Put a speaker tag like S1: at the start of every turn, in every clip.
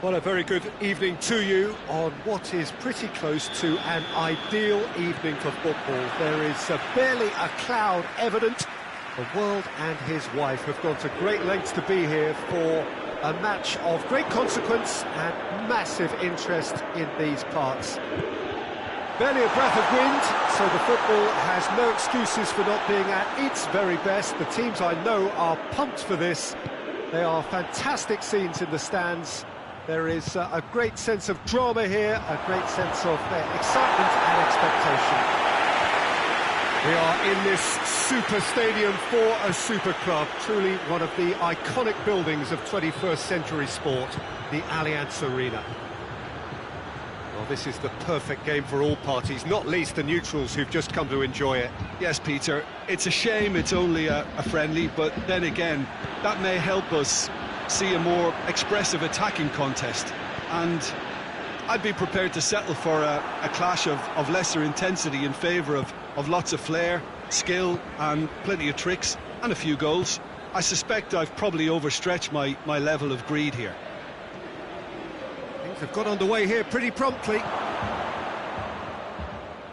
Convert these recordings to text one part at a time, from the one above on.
S1: Well, a very good evening to you on what is pretty close to an ideal evening for football. There is barely a cloud evident. The world and his wife have gone to great lengths to be here for a match of great consequence and massive interest in these parts. Barely a breath of wind, so the football has no excuses for not being at its very best. The teams I know are pumped for this. They are fantastic scenes in the stands. There is a great sense of drama here, a great sense of excitement and expectation. We are in this super stadium for a super club, truly one of the iconic buildings of 21st century sport, the Allianz Arena. Well, this is the perfect game for all parties, not least the neutrals who've just come to enjoy it.
S2: Yes, Peter, it's a shame it's only a friendly, but then again, that may help us see a more expressive attacking contest, and I'd be prepared to settle for a clash of lesser intensity in favour of lots of flair, skill and plenty of tricks and a few goals. I suspect I've probably overstretched my level of greed here.
S1: Things have got underway here pretty promptly.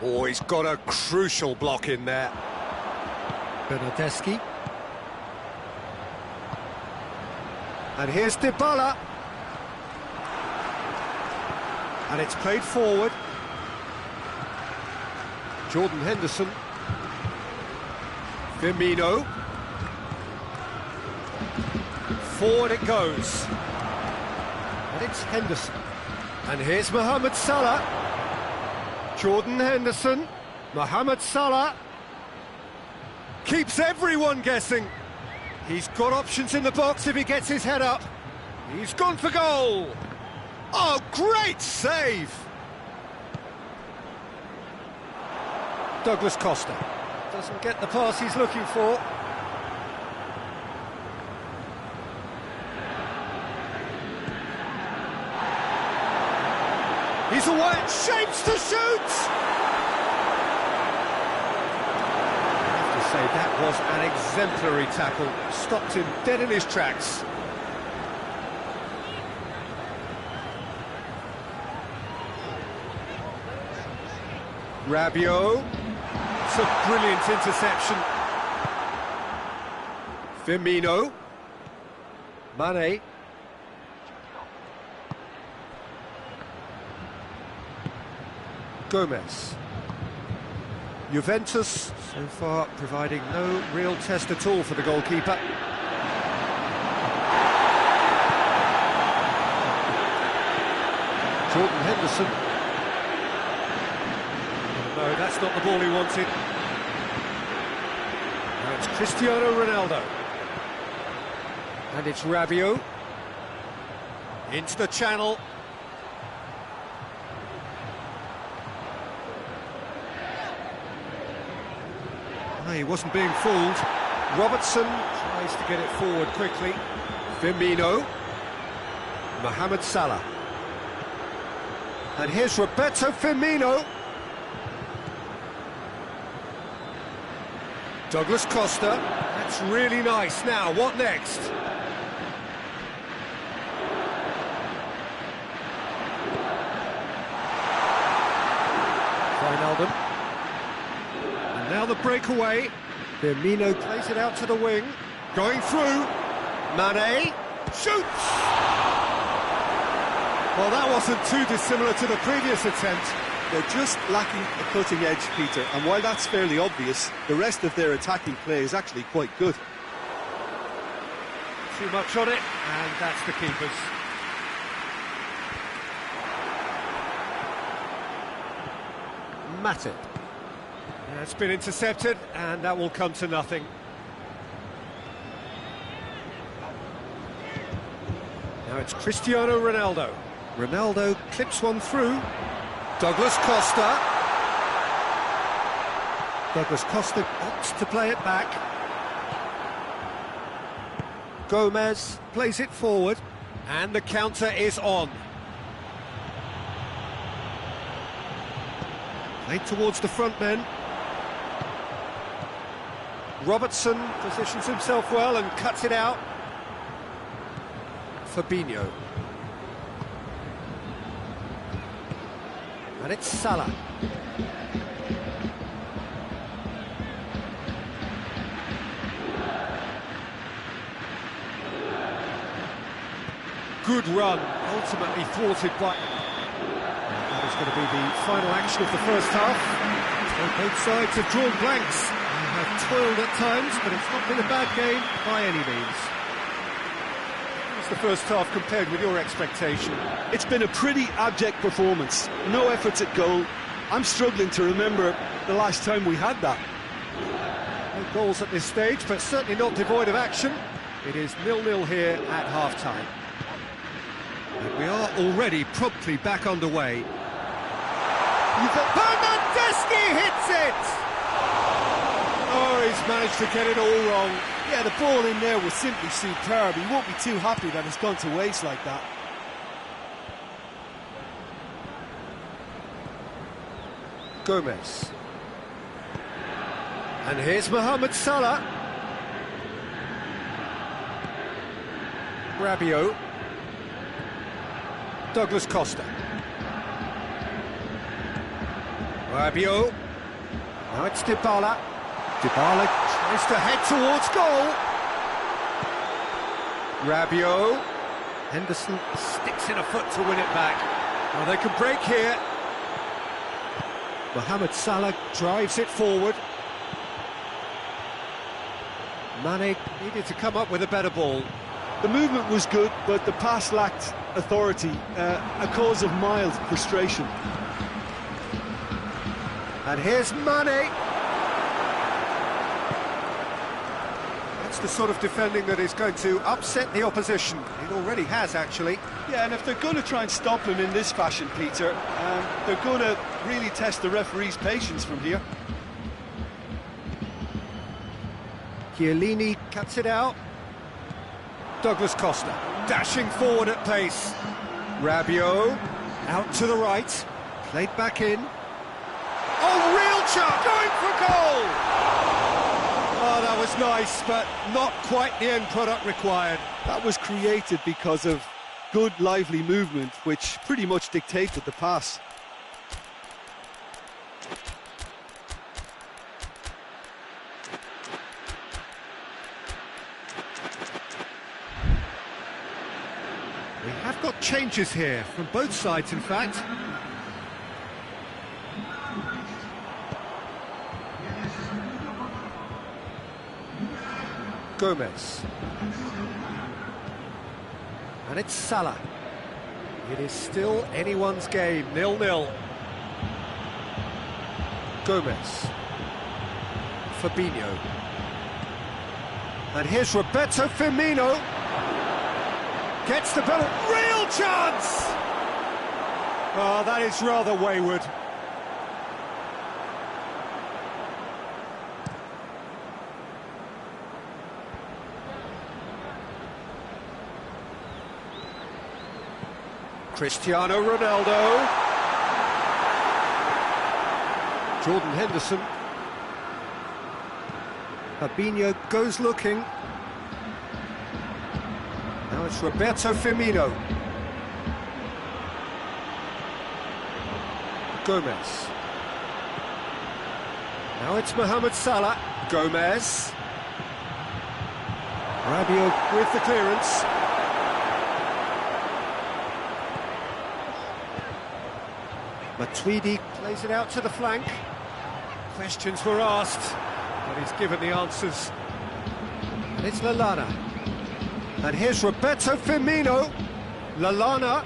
S1: Oh, he's got a crucial block in there. Bernardeschi. And here's Dybala. And it's played forward. Jordan Henderson. Firmino. Forward it goes. And it's Henderson. And here's Mohamed Salah. Jordan Henderson. Mohamed Salah. Keeps everyone guessing. He's got options in the box if he gets his head up. He's gone for goal. Oh, great save! Douglas Costa doesn't get the pass he's looking for. He's away, shapes to shoot! Say that was an exemplary tackle, stopped him dead in his tracks. Rabiot, it's a brilliant interception. Firmino, Mane. Gomez. Juventus, so far, providing no real test at all for the goalkeeper. Jordan Henderson. No, that's not the ball he wanted. Now it's Cristiano Ronaldo. And it's Rabiot. Into the channel. He wasn't being fooled. Robertson tries to get it forward quickly. Firmino. Mohamed Salah. And here's Roberto Firmino. Douglas Costa. That's really nice. Now, what next? Wijnaldum. Now the breakaway. Firmino plays it out to the wing. Going through. Mane shoots! Well, that wasn't too dissimilar to the previous attempt.
S2: They're just lacking a cutting edge, Peter, and while that's fairly obvious, the rest of their attacking play is actually quite good.
S1: Too much on it, and that's the keeper's. Matip. It's been intercepted, and that will come to nothing. Now it's Cristiano Ronaldo. Ronaldo clips one through. Douglas Costa. Douglas Costa opts to play it back. Gomez plays it forward, and the counter is on. Played towards the front men. Robertson positions himself well and cuts it out. Fabinho. And it's Salah. Good run, ultimately thwarted by... That is going to be the final action of the first half. So both sides have drawn blanks. They have toiled at times, but it's not been a bad game by any means. How's the first half compared with your expectation?
S2: It's been a pretty abject performance. No efforts at goal. I'm struggling to remember the last time we had that.
S1: No goals at this stage, but certainly not devoid of action. It is 0-0 here at half-time. And we are already promptly back underway. Bernardeschi hits it! Oh, he's managed to get it all wrong.
S3: Yeah, the ball in there was simply superb. He won't be too happy that it's gone to waste like that.
S1: Gomez. And here's Mohamed Salah. Rabiot. Douglas Costa. Rabiot. Now it's Dybala. Dybala tries to head towards goal. Rabiot. Henderson sticks in a foot to win it back. Well, they can break here. Mohamed Salah drives it forward. Mane needed to come up with a better ball.
S2: The movement was good, but the pass lacked authority, a cause of mild frustration.
S1: And here's Mane. That's the sort of defending that is going to upset the opposition. It already has, actually.
S2: Yeah, and if they're going to try and stop him in this fashion, Peter, they're going to really test the referee's patience from here.
S1: Chiellini cuts it out. Douglas Costa dashing forward at pace. Rabiot out to the right, played back in. Oh, real chance, going for goal! Oh, that was nice, but not quite the end product required.
S2: That was created because of good, lively movement, which pretty much dictated the pass.
S1: We have got changes here, from both sides in fact. Gomez. And it's Salah. It is still anyone's game, 0-0. Gomez. Fabinho. And here's Roberto Firmino. Gets the ball, real chance! Oh, that is rather wayward. Cristiano Ronaldo. Jordan Henderson. Fabinho goes looking. Now it's Roberto Firmino. Gomez. Now it's Mohamed Salah. Gomez. Rabiot with the clearance. Matuidi plays it out to the flank. Questions were asked, but he's given the answers. And it's Lallana. And here's Roberto Firmino. Lallana.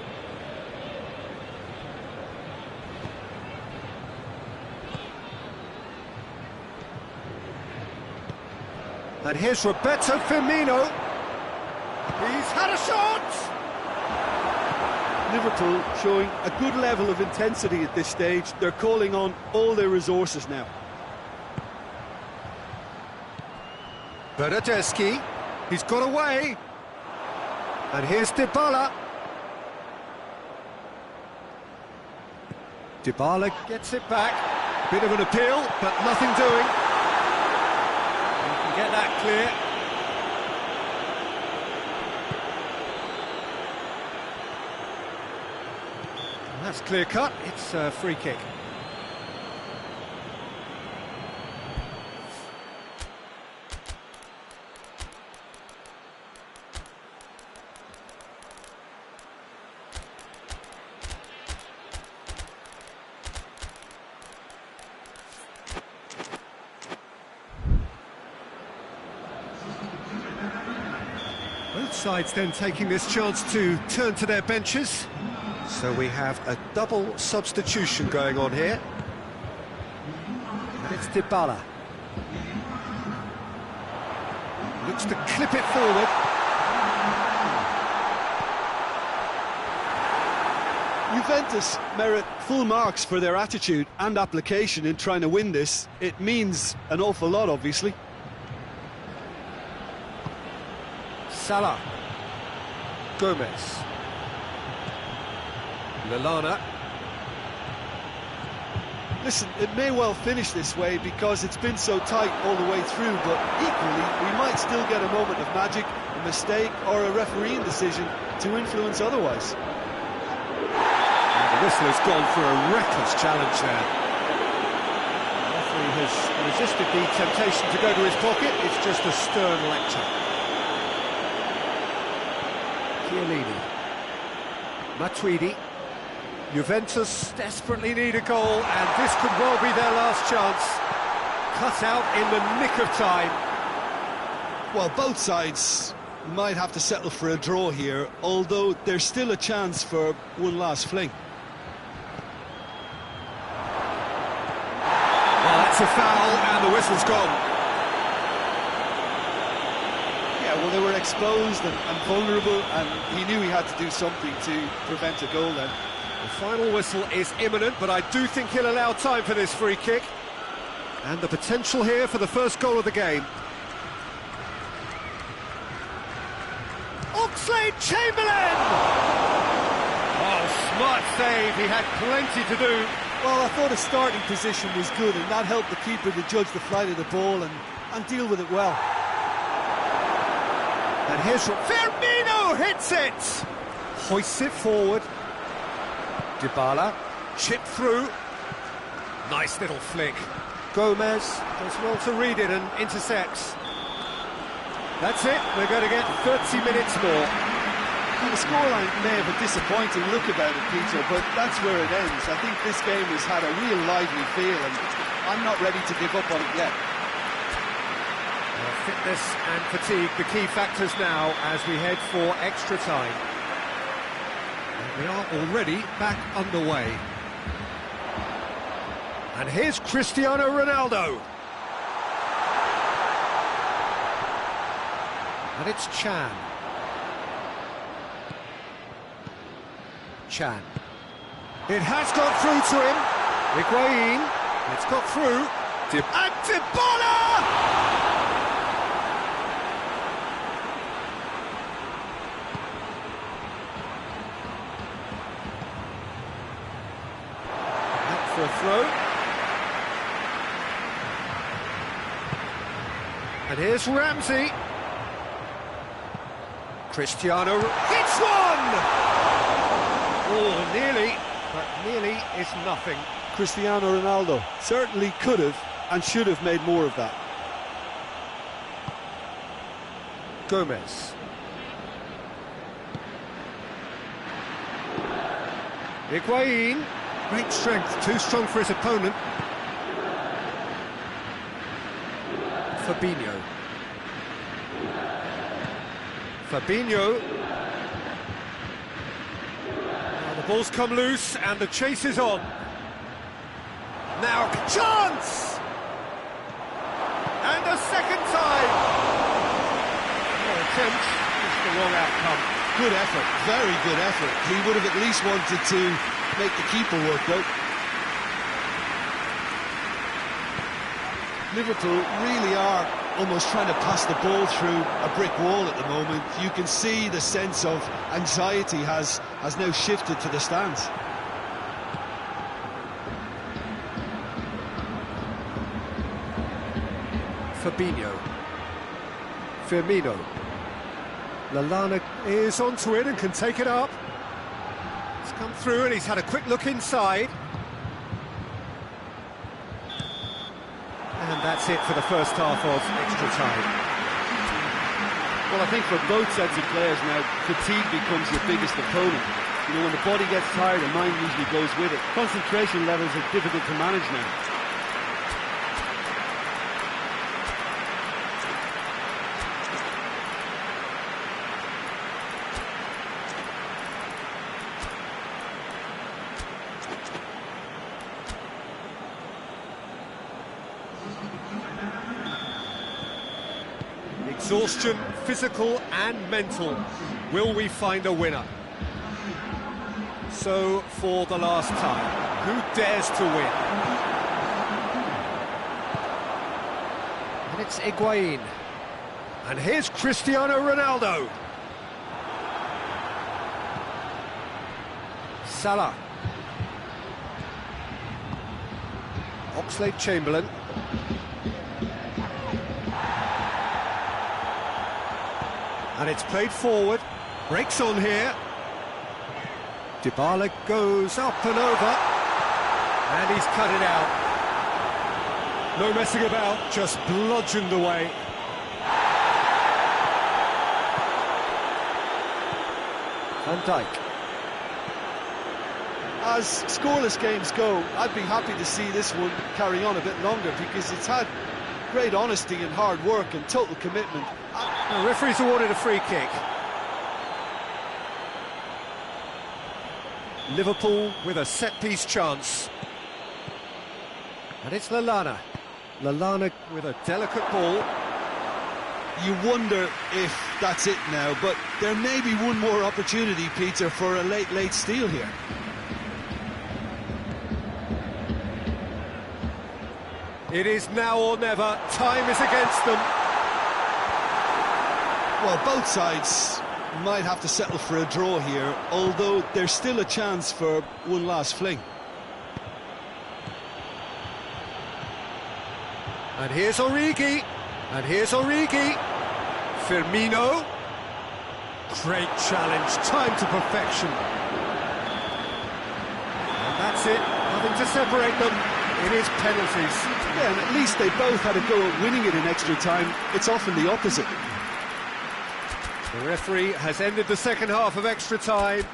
S1: And here's Roberto Firmino. He's had a shot!
S2: Liverpool showing a good level of intensity at this stage. They're calling on all their resources now.
S1: Bernardeschi. He's got away. And here's Dybala. Dybala gets it back. Bit of an appeal, but nothing doing. You can get that clear. And That's clear-cut, it's a free kick. Both sides then taking this chance to turn to their benches. So we have a double substitution going on here. And it's Dybala. Looks to clip it forward.
S2: Juventus merit full marks for their attitude and application in trying to win this. It means an awful lot, obviously.
S1: Salah. Gomez. Lallana.
S2: Listen, it may well finish this way because it's been so tight all the way through, but equally, we might still get a moment of magic, a mistake, or a refereeing decision to influence otherwise.
S1: And the whistle has gone for a reckless challenge there. The referee has resisted the temptation to go to his pocket. It's just a stern lecture. Chiellini. Matuidi. Juventus desperately need a goal, and this could well be their last chance. Cut out in the nick of time.
S2: Well, both sides might have to settle for a draw here, although there's still a chance for one last fling.
S1: Well, that's a foul, and the whistle's gone.
S2: Yeah, well, they were exposed and vulnerable, and he knew he had to do something to prevent a goal then.
S1: The final whistle is imminent, but I do think he'll allow time for this free kick. And the potential here for the first goal of the game. Oxlade-Chamberlain! Oh, smart save, he had plenty to do.
S3: Well, I thought his starting position was good, and that helped the keeper to judge the flight of the ball and deal with it well.
S1: And here's Firmino hits it! Hoists it forward. Dybala, chip through. Nice little flick. Gomez does well to read it and intercepts. That's it, we're going to get 30 minutes more.
S2: Well, the scoreline may have a disappointing look about it, Peter, but that's where it ends. I think this game has had a real lively feel, and I'm not ready to give up on it yet.
S1: Fitness and fatigue, the key factors now as we head for extra time. And we are already back underway. And here's Cristiano Ronaldo. And it's Chan. Chan. It has got through to him. Higuain. It's got through. And Dybala! For a throw. And here's Ramsey. Cristiano hits one! Oh, nearly, but nearly is nothing.
S2: Cristiano Ronaldo certainly could have and should have made more of that.
S1: Gomez. Higuain. Great strength, too strong for his opponent. Fabinho. Fabinho. Now the ball's come loose and the chase is on. Now, chance! And a second time! No attempt, just the wrong outcome.
S2: Good effort, very good effort. He would have at least wanted to make the keeper work out. Liverpool really are almost trying to pass the ball through a brick wall at the moment. You can see the sense of anxiety has now shifted to the stands.
S1: Fabinho. Firmino. Lallana is onto it and can take it up. It's come through and he's had a quick look inside. And that's it for the first half of extra time.
S4: Well, I think for both sets of players now, fatigue becomes your biggest opponent. You know, when the body gets tired, the mind usually goes with it. Concentration levels are difficult to manage now.
S1: Exhaustion, physical and mental. Will we find a winner? So, for the last time, who dares to win? And it's Higuain. And here's Cristiano Ronaldo. Salah. Oxlade-Chamberlain. And it's played forward, breaks on here. Dybala goes up and over, and he's cut it out. No messing about, just bludgeoned away. Van Dijk.
S3: As scoreless games go, I'd be happy to see this one carry on a bit longer because it's had great honesty and hard work and total commitment.
S1: The referee's awarded a free kick. Liverpool with a set-piece chance. And it's Lallana. Lallana with a delicate ball.
S3: You wonder if that's it now, but there may be one more opportunity, Peter, for a late steal here.
S1: It is now or never. Time is against them.
S3: Well, both sides might have to settle for a draw here, although there's still a chance for one last fling.
S1: And here's Origi. And here's Origi. Firmino. Great challenge. Time to perfection. And that's it. Nothing to separate them. It is penalties.
S3: Yeah, and at least they both had a go at winning it in extra time. It's often the opposite.
S1: The referee has ended the second half of extra time.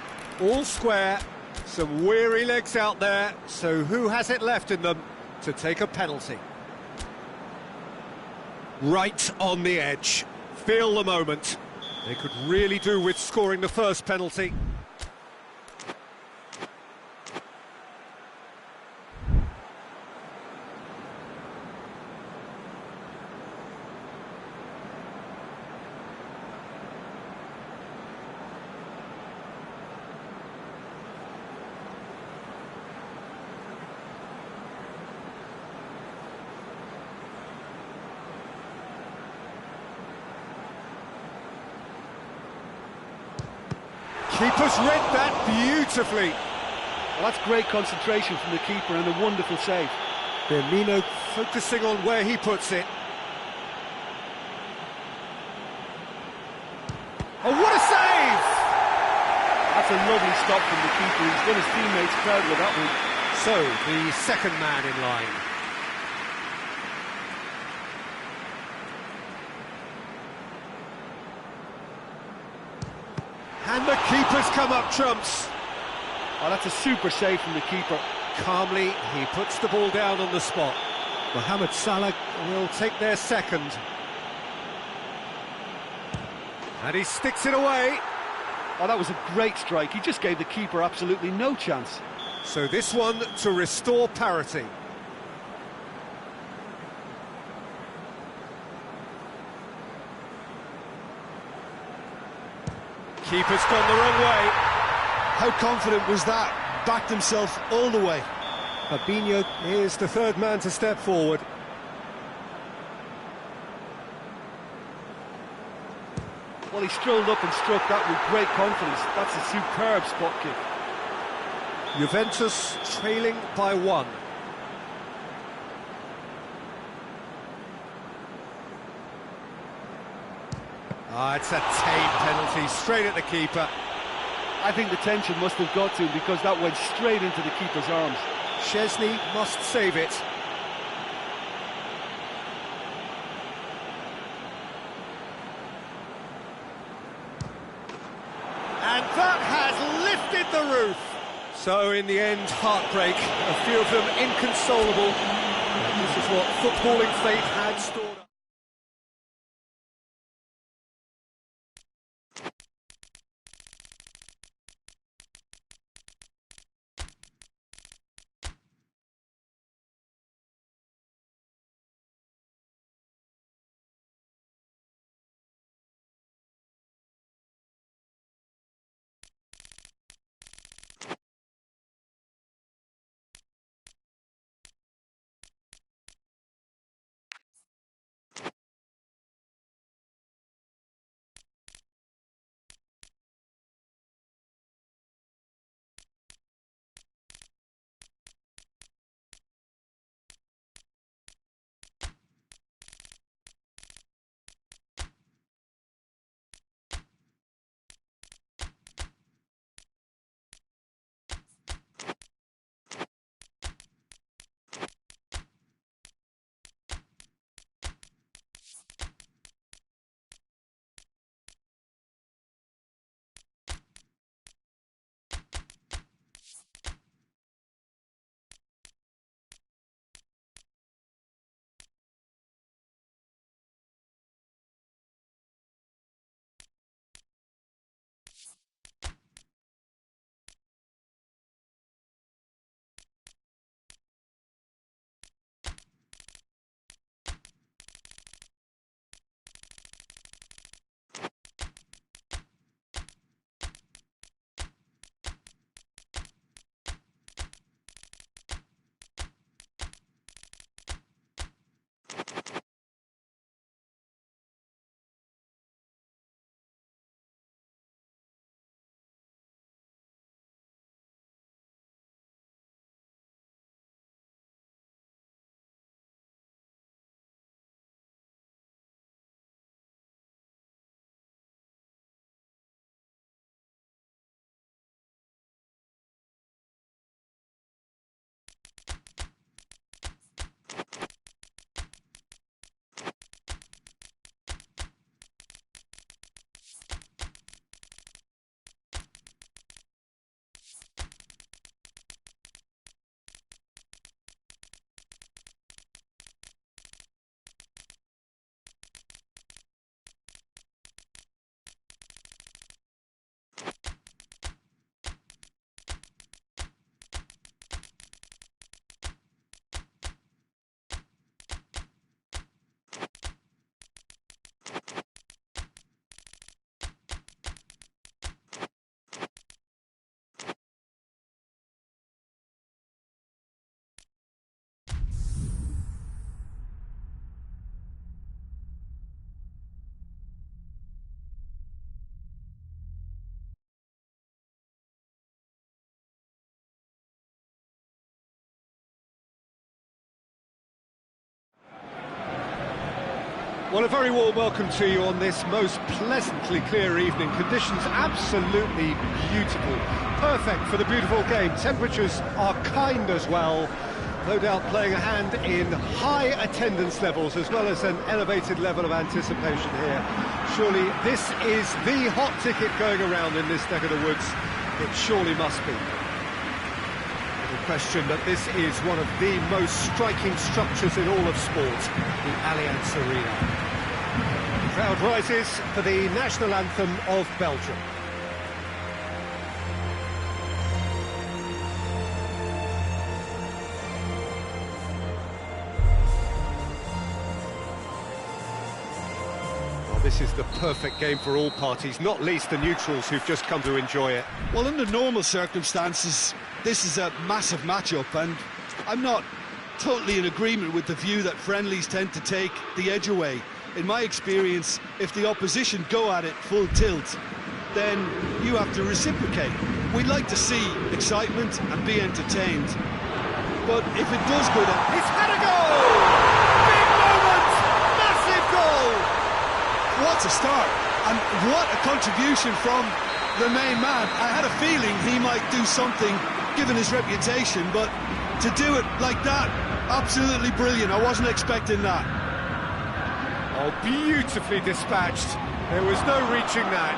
S1: All square. Some weary legs out there. So who has it left in them to take a penalty? Right on the edge. Feel the moment. They could really do with scoring the first penalty. Keeper's read that beautifully.
S4: Well, that's great concentration from the keeper and a wonderful save.
S1: Firmino focusing on where he puts it. Oh, what a save!
S4: That's a lovely stop from the keeper. He's done his teammates proud with that one.
S1: So, the second man in line. And the keeper's come up trumps.
S4: Oh, that's a super save from the keeper.
S1: Calmly, he puts the ball down on the spot. Mohamed Salah will take their second. And he sticks it away.
S4: Oh, that was a great strike. He just gave the keeper absolutely no chance.
S1: So this one to restore parity. Keeper's gone the wrong way.
S3: How confident was that? Backed himself all the way.
S1: Fabinho is the third man to step forward.
S4: Well, he strolled up and struck that with great confidence. That's a superb spot kick.
S1: Juventus trailing by one. It's a tame penalty, straight at the keeper.
S4: I think the tension must have got to him because that went straight into the keeper's arms.
S1: Szczesny must save it. And that has lifted the roof. So in the end, heartbreak. A few of them inconsolable. This is what footballing fate had stored up. Well, a very warm welcome to you on this most pleasantly clear evening. Conditions absolutely beautiful. Perfect for the beautiful game. Temperatures are kind as well. No doubt playing a hand in high attendance levels as well as an elevated level of anticipation here. Surely this is the hot ticket going around in this neck of the woods. It surely must be. No question that this is one of the most striking structures in all of sport, the Allianz Arena. The crowd rises for the national anthem of Belgium. Well, this is the perfect game for all parties, not least the neutrals who've just come to enjoy it.
S2: Well, under normal circumstances, this is a massive matchup, and I'm not totally in agreement with the view that friendlies tend to take the edge away. In my experience, if the opposition go at it full tilt, then you have to reciprocate. We'd like to see excitement and be entertained. But if it does go down...
S1: He's had a goal! Big moment! Massive goal!
S2: What a start! And what a contribution from the main man. I had a feeling he might do something, given his reputation, but to do it like that, absolutely brilliant. I wasn't expecting that.
S1: Oh, beautifully dispatched. There was no reaching that.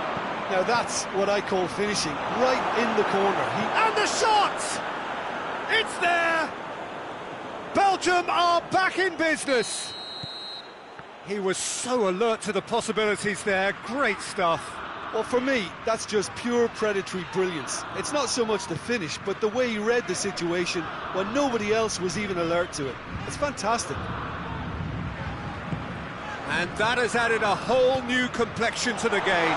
S3: Now that's what I call finishing, right in the corner.
S1: And the shot! It's there! Belgium are back in business. He was so alert to the possibilities there. Great stuff.
S3: Well, for me, that's just pure predatory brilliance. It's not so much the finish, but the way he read the situation when nobody else was even alert to it. It's fantastic.
S1: And that has added a whole new complexion to the game.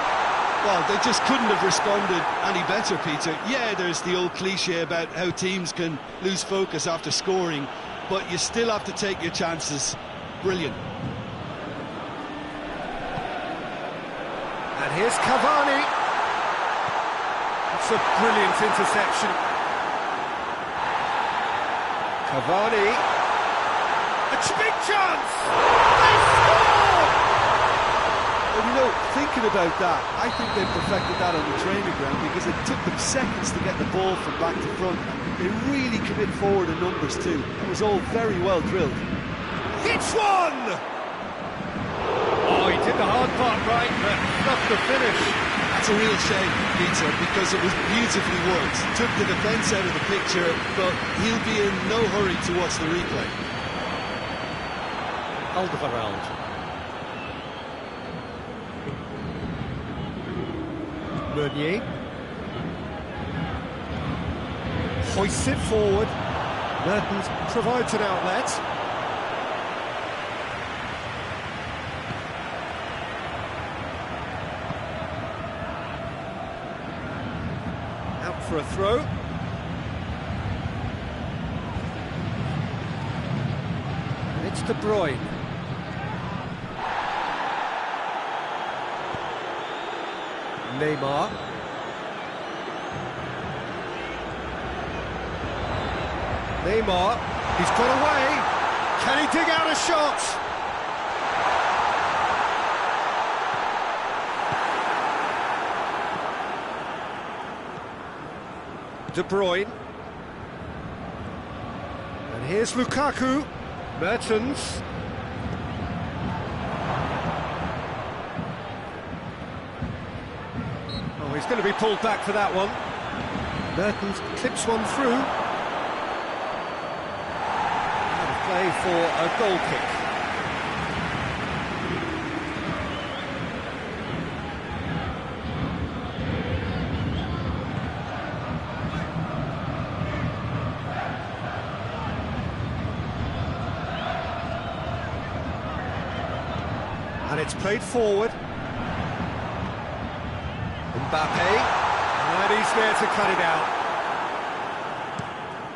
S2: Well, they just couldn't have responded any better, Peter. Yeah, there's the old cliche about how teams can lose focus after scoring, but you still have to take your chances. Brilliant.
S1: And here's Cavani. It's a brilliant interception. Cavani. A big chance! They score!
S3: Well, you know, thinking about that, I think they perfected that on the training ground because it took them seconds to get the ball from back to front. They really commit forward in numbers too. It was all very well drilled.
S1: Hits one! Oh, he did the hard part right, but not the finish.
S2: That's a real shame, Peter, because it was beautifully worked. Took the defence out of the picture, but he'll be in no hurry to watch the replay.
S1: Alderweireld. Meunier. Hoists it forward. Mertens provides an outlet. Out for a throw. And it's De Bruyne. Neymar. Neymar, he's got away. Can he dig out a shot? De Bruyne. And here's Lukaku. Mertens. Oh, he's going to be pulled back for that one. Mertens clips one through. Play for a goal kick. And it's played forward. Mbappe, and he's there to cut it out.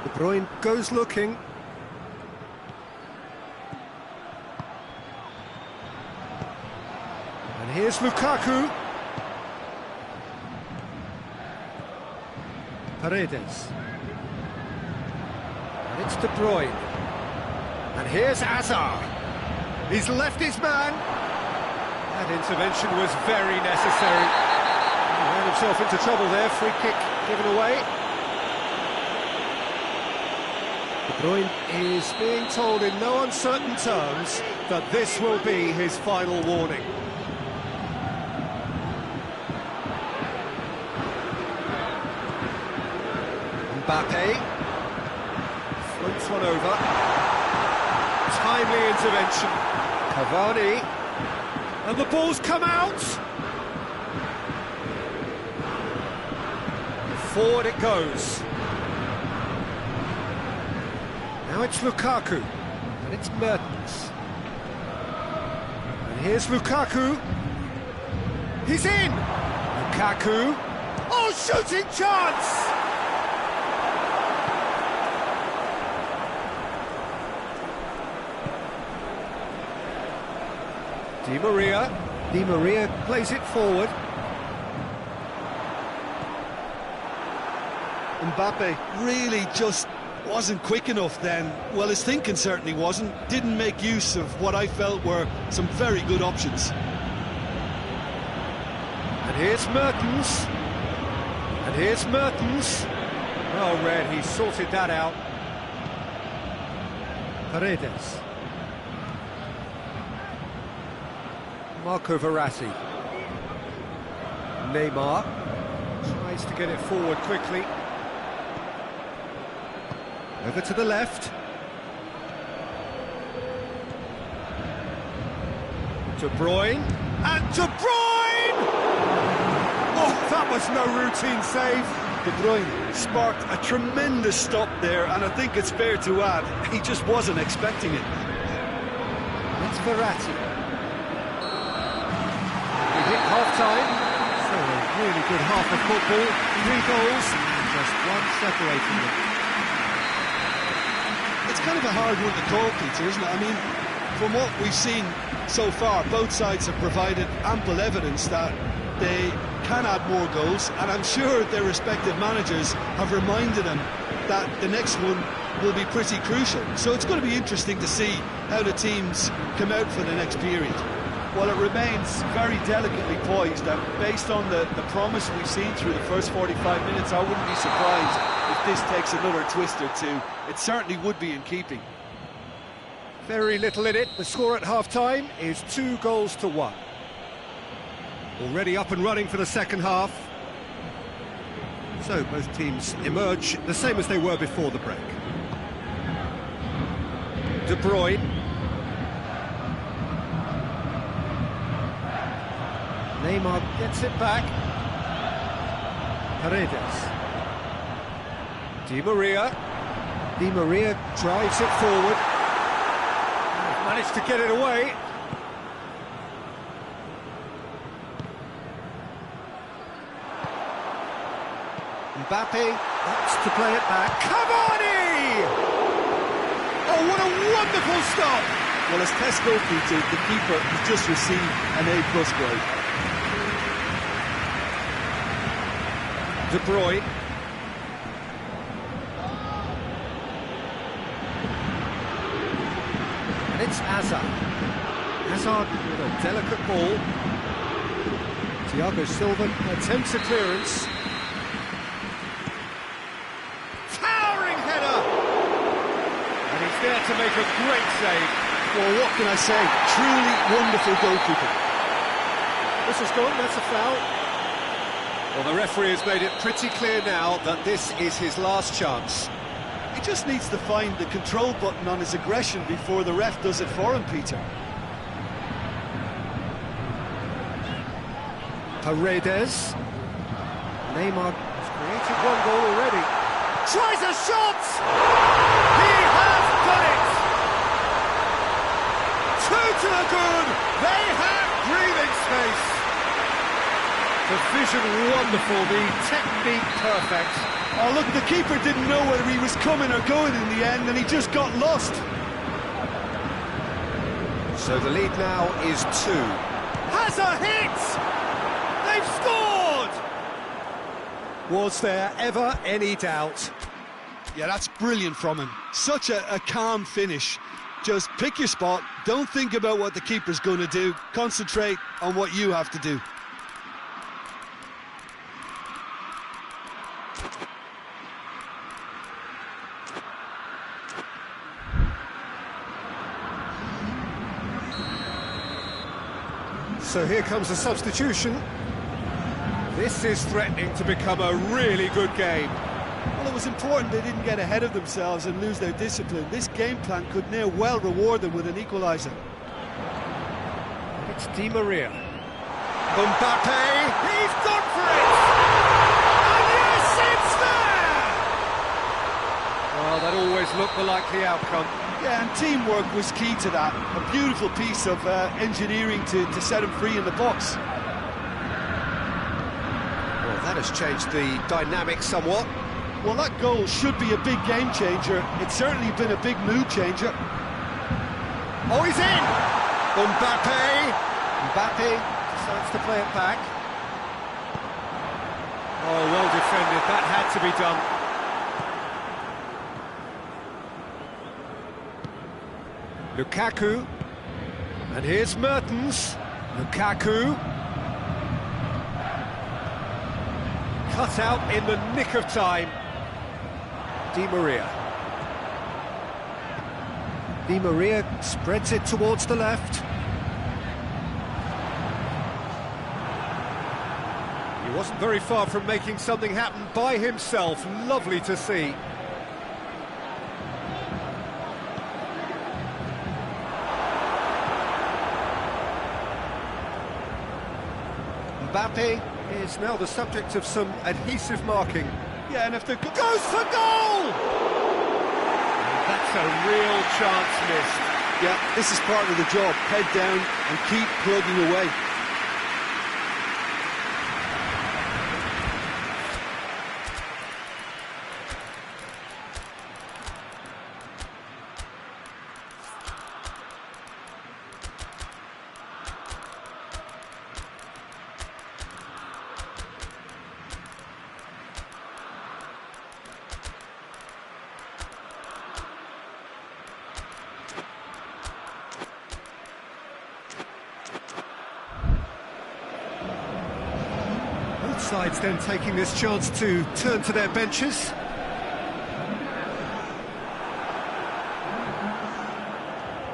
S1: De Bruyne goes looking. And here's Lukaku. Paredes. And it's De Bruyne. And here's Hazard. He's left his man. That intervention was very necessary. He ran himself into trouble there. Free kick given away. De Bruyne is being told in no uncertain terms that this will be his final warning. Mbappe floats one over. Timely intervention. Cavani. And the ball's come out. Forward it goes. Now it's Lukaku. And it's Mertens. And here's Lukaku. He's in. Lukaku. Oh, shooting chance! Di Maria. Di Maria plays it forward.
S2: Mbappe really just wasn't quick enough then. Well, his thinking certainly wasn't. Didn't make use of what I felt were some very good options.
S1: And here's Mertens. And here's Mertens. Well read, he sorted that out. Paredes. Marco Verratti. Neymar tries to get it forward quickly. Over to the left. De Bruyne. And De Bruyne! Oh, that was no routine save.
S3: De Bruyne sparked a tremendous stop there, and I think it's fair to add, he just wasn't expecting it.
S1: It's Verratti. We hit half-time. So a really good half of football. 3 goals, and just one separating them.
S2: It's kind of a hard one to call, Peter, isn't it? I mean, from what we've seen so far, both sides have provided ample evidence that they can add more goals, and I'm sure their respective managers have reminded them that the next one will be pretty crucial. So it's going to be interesting to see how the teams come out for the next period.
S3: Well, it remains very delicately poised, and based on the promise we've seen through the first 45 minutes, I wouldn't be surprised if this takes another twist or two. It certainly would be in keeping.
S1: Very little in it. The score at half-time is 2-1. Already up and running for the second half. So both teams emerge the same as they were before the break. De Bruyne. Neymar gets it back. Paredes. Di Maria. Di Maria drives it forward. Managed to get it away. Mbappe wants to play it back. Cavani! Oh, what a wonderful stop!
S3: Well, as test goalkeeper, the keeper has just received an A+ grade.
S1: De Bruyne. And it's Hazard. Hazard with a delicate ball. Thiago Silva attempts a clearance. Towering header! And he's there to make a great save.
S3: Well, what can I say? Truly wonderful goalkeeping.
S1: This is gone, that's a foul. Well, the referee has made it pretty clear now that this is his last chance.
S3: He just needs to find the control button on his aggression before the ref does it for him, Peter.
S1: Paredes. Neymar has created 1 goal already. Tries a shot! He has done it! 2 to the good! They have breathing space! The vision wonderful, the technique perfect.
S3: Oh, look, the keeper didn't know whether he was coming or going in the end, and he just got lost.
S1: So the lead now is 2. Has a hit! They've scored! Was there ever any doubt?
S2: Yeah, that's brilliant from him. Such a calm finish. Just pick your spot, don't think about what the keeper's going to do, concentrate on what you have to do.
S1: So here comes a substitution. This is threatening to become a really good game.
S3: Well, it was important they didn't get ahead of themselves and lose their discipline. This game plan could now well reward them with an equaliser.
S1: It's Di Maria. Mbappe, he's gone for it! And yes, it's there! Well, that always looked the likely outcome.
S3: Yeah, and teamwork was key to that. A beautiful piece of engineering to set him free in the box.
S1: Well, that has changed the dynamic somewhat.
S3: Well, that goal should be a big game changer. It's certainly been a big mood changer.
S1: Oh, he's in! Mbappe! Mbappe decides to play it back. Oh, well defended. That had to be done. Lukaku. And here's Mertens. Lukaku. cut out in the nick of time. Di Maria. Di Maria spreads it towards the left. He wasn't very far from making something happen by himself. Lovely to see. Mbappe is now the subject of some adhesive marking.
S3: Yeah, and if they're
S1: Goes for goal! That's a real chance missed.
S3: yeah, this is part of the job. Head down and keep plugging away.
S1: Both sides then taking this chance to turn to their benches.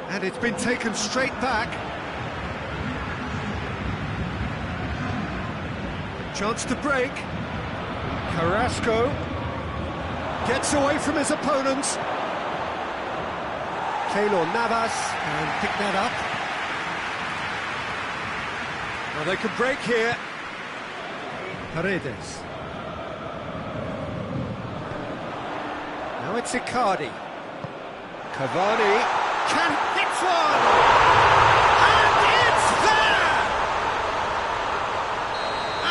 S1: And it's been taken straight back. Chance to break. Carrasco gets away from his opponents. Keylor Navas can pick that up. Well, they could break here. Paredes. Now it's Icardi. Cavani can hit one! And it's there!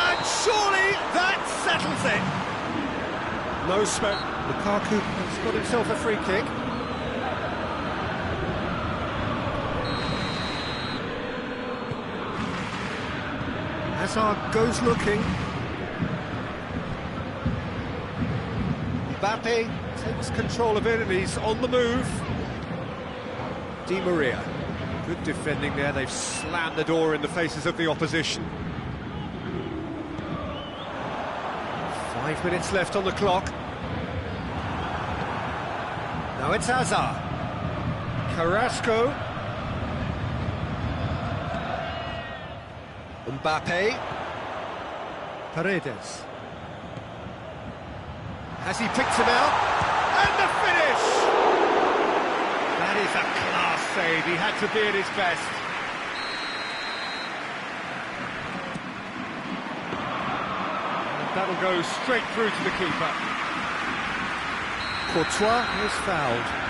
S1: And surely that settles it. No smoke. Lukaku has got himself a free kick. Hazard goes looking. Mbappe takes control of it and he's on the move. Di Maria, good defending there, they've slammed the door in the faces of the opposition. 5 minutes left on the clock. Now it's Hazard. Carrasco. Mbappe. Paredes. Has he picked him out? And the finish! That is a class save. He had to be at his best. And that'll go straight through to the keeper. Courtois is fouled.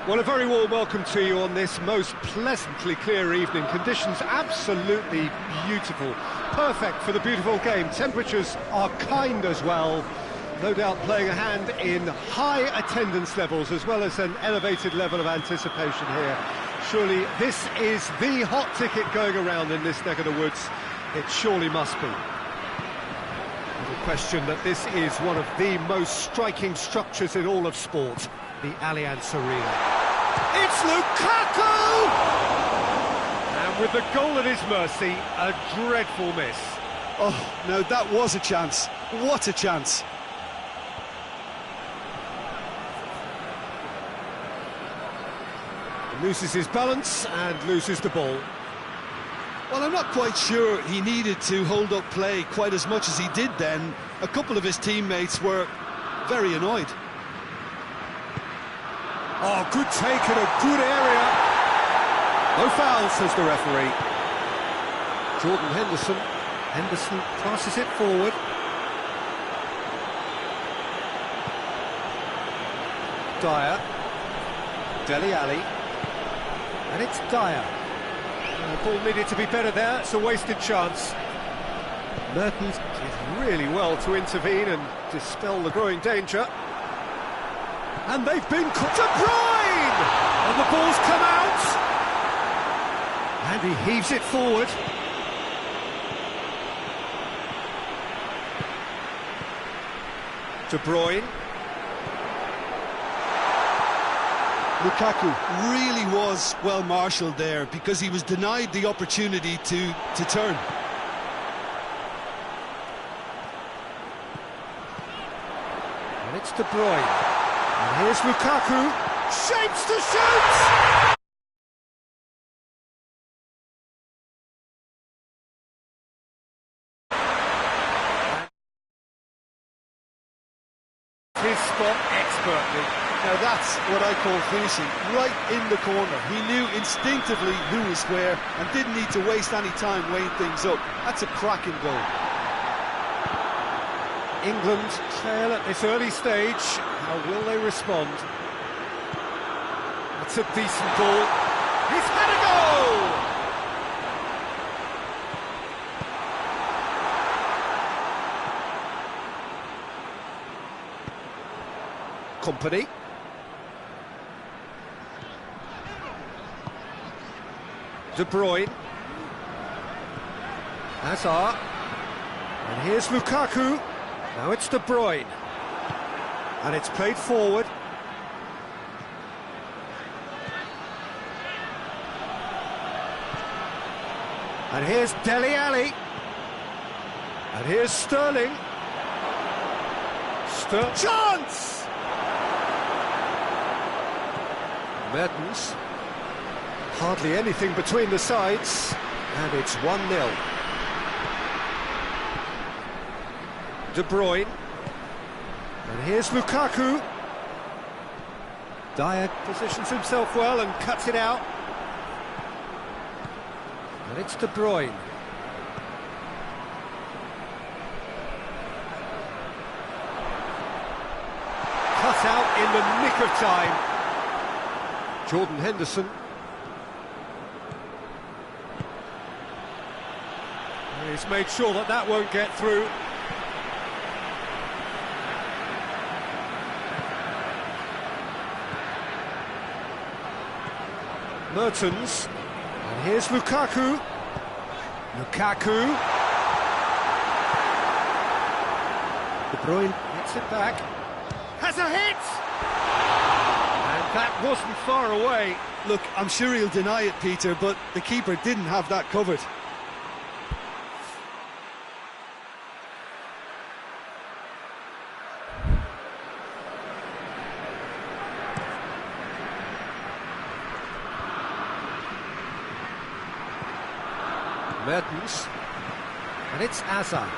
S1: Well, a very warm welcome to you on this most pleasantly clear evening. Conditions absolutely beautiful. Perfect for the beautiful game. Temperatures are kind as well. No doubt playing a hand in high attendance levels as well as an elevated level of anticipation here. Surely this is the hot ticket going around in this neck of the woods. It surely must be. No question that this is one of the most striking structures in all of sport, the Allianz Arena. It's Lukaku! And with the goal at his mercy, a dreadful miss.
S3: Oh, no, that was a chance. What a chance.
S1: Loses his balance and loses the ball.
S3: Well, I'm not quite sure he needed to hold up play quite as much as he did then. A couple of his teammates were very annoyed.
S1: Oh, good take in a good area. No foul, says the referee. Jordan Henderson. Henderson passes it forward. Dyer. Dele Alli. And it's Dyer. The ball needed to be better there. It's a wasted chance. Mertens did really well to intervene and dispel the growing danger. And they've been caught. De Bruyne! And the ball's come out. And he heaves it forward. De Bruyne.
S3: Lukaku really was well marshalled there because he was denied the opportunity to turn.
S1: And it's De Bruyne. And here's Lukaku. Shapes to shoot! His spot expertly.
S3: Now that's what I call finishing, right in the corner. He knew instinctively who was where and didn't need to waste any time weighing things up. That's a cracking goal.
S1: England trail at this early stage. How will they respond? That's a decent ball. He's had a goal! Company. De Bruyne. Hazard. And here's Lukaku. Now it's De Bruyne. And it's played forward. And here's Dele Alli. And here's Sterling. Chance! Mertens. Hardly anything between the sides. And it's 1-0. De Bruyne. And here's Lukaku. Dyer positions himself well and cuts it out. And it's De Bruyne. Cut out in the nick of time. Jordan Henderson. He's made sure that that won't get through. Mertens, and here's Lukaku. Lukaku. De Bruyne hits it back. Has a hit! And that wasn't far away.
S3: Look, I'm sure he'll deny it, Peter, but the keeper didn't have that covered.
S1: Mertens, and it's Hazard.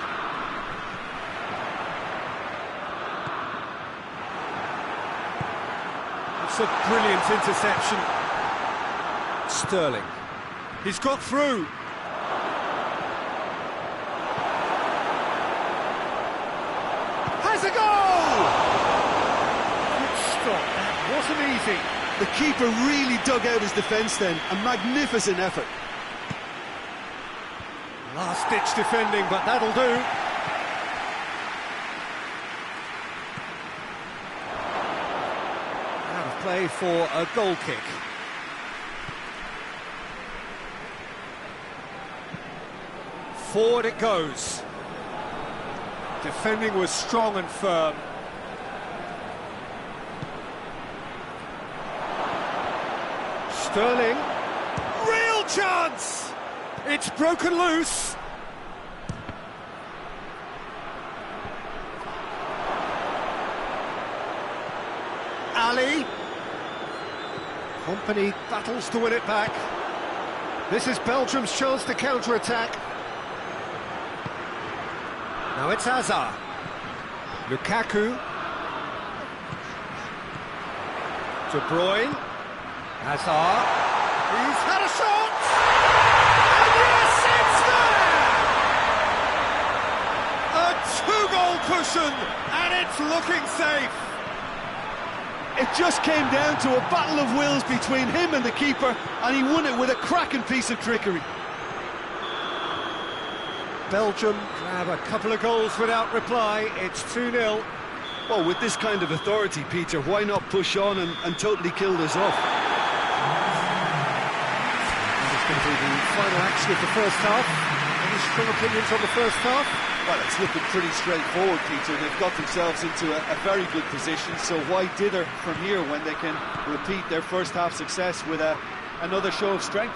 S1: It's a brilliant interception. Sterling. He's got through. Has a goal! Good stop, that wasn't easy.
S3: The keeper really dug out his defence then. A magnificent effort.
S1: Last-ditch defending, but that'll do. Out of play for a goal kick. Forward it goes. Defending was strong and firm. Sterling. Real chance! It's broken loose. Ali. Company battles to win it back. This is Belgium's chance to counter-attack. Now it's Hazard. Lukaku. De Bruyne. Hazard. He's had a shot! And yes, it's there! A two-goal cushion, and it's looking safe.
S3: It just came down to a battle of wills between him and the keeper, and he won it with a cracking piece of trickery.
S1: Belgium grab a couple of goals without reply. It's 2-0.
S2: Well, with this kind of authority, Peter, why not push on and totally kill this off?
S1: That is going to be the final action of the first half. Any strong opinions on the first half?
S3: Well, it's looking pretty straightforward, Peter. They've got themselves into a very good position, so why dither from here when they can repeat their first half success with another show of strength?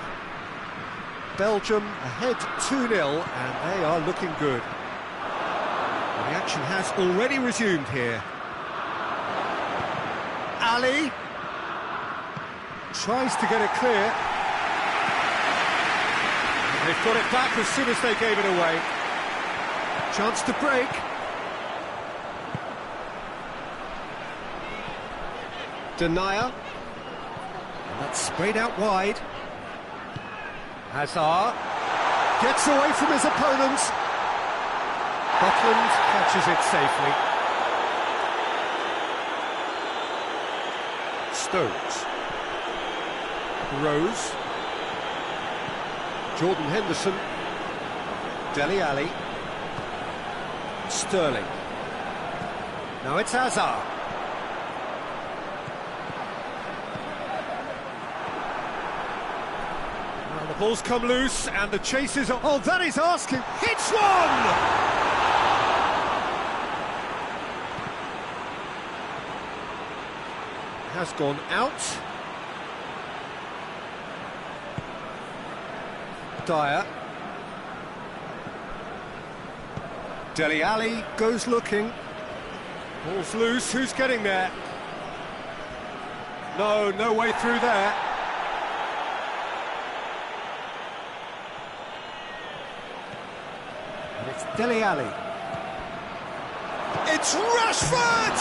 S1: Belgium ahead 2-0, and they are looking good. The action has already resumed here. Ali tries to get it clear. And they've got it back as soon as they gave it away. Chance to break. Denier. And that's sprayed out wide. Hazard gets away from his opponents. Buckland catches it safely. Stones. Rose. Jordan Henderson. Dele Alli. Sterling. Now it's Hazard. Well, the ball's come loose and the chase is on. Oh, that is asking. Hits one! Has gone out. Dyer. Dele Alli goes looking. Ball's loose. Who's getting there? No way through there. And it's Dele Alli. It's Rashford!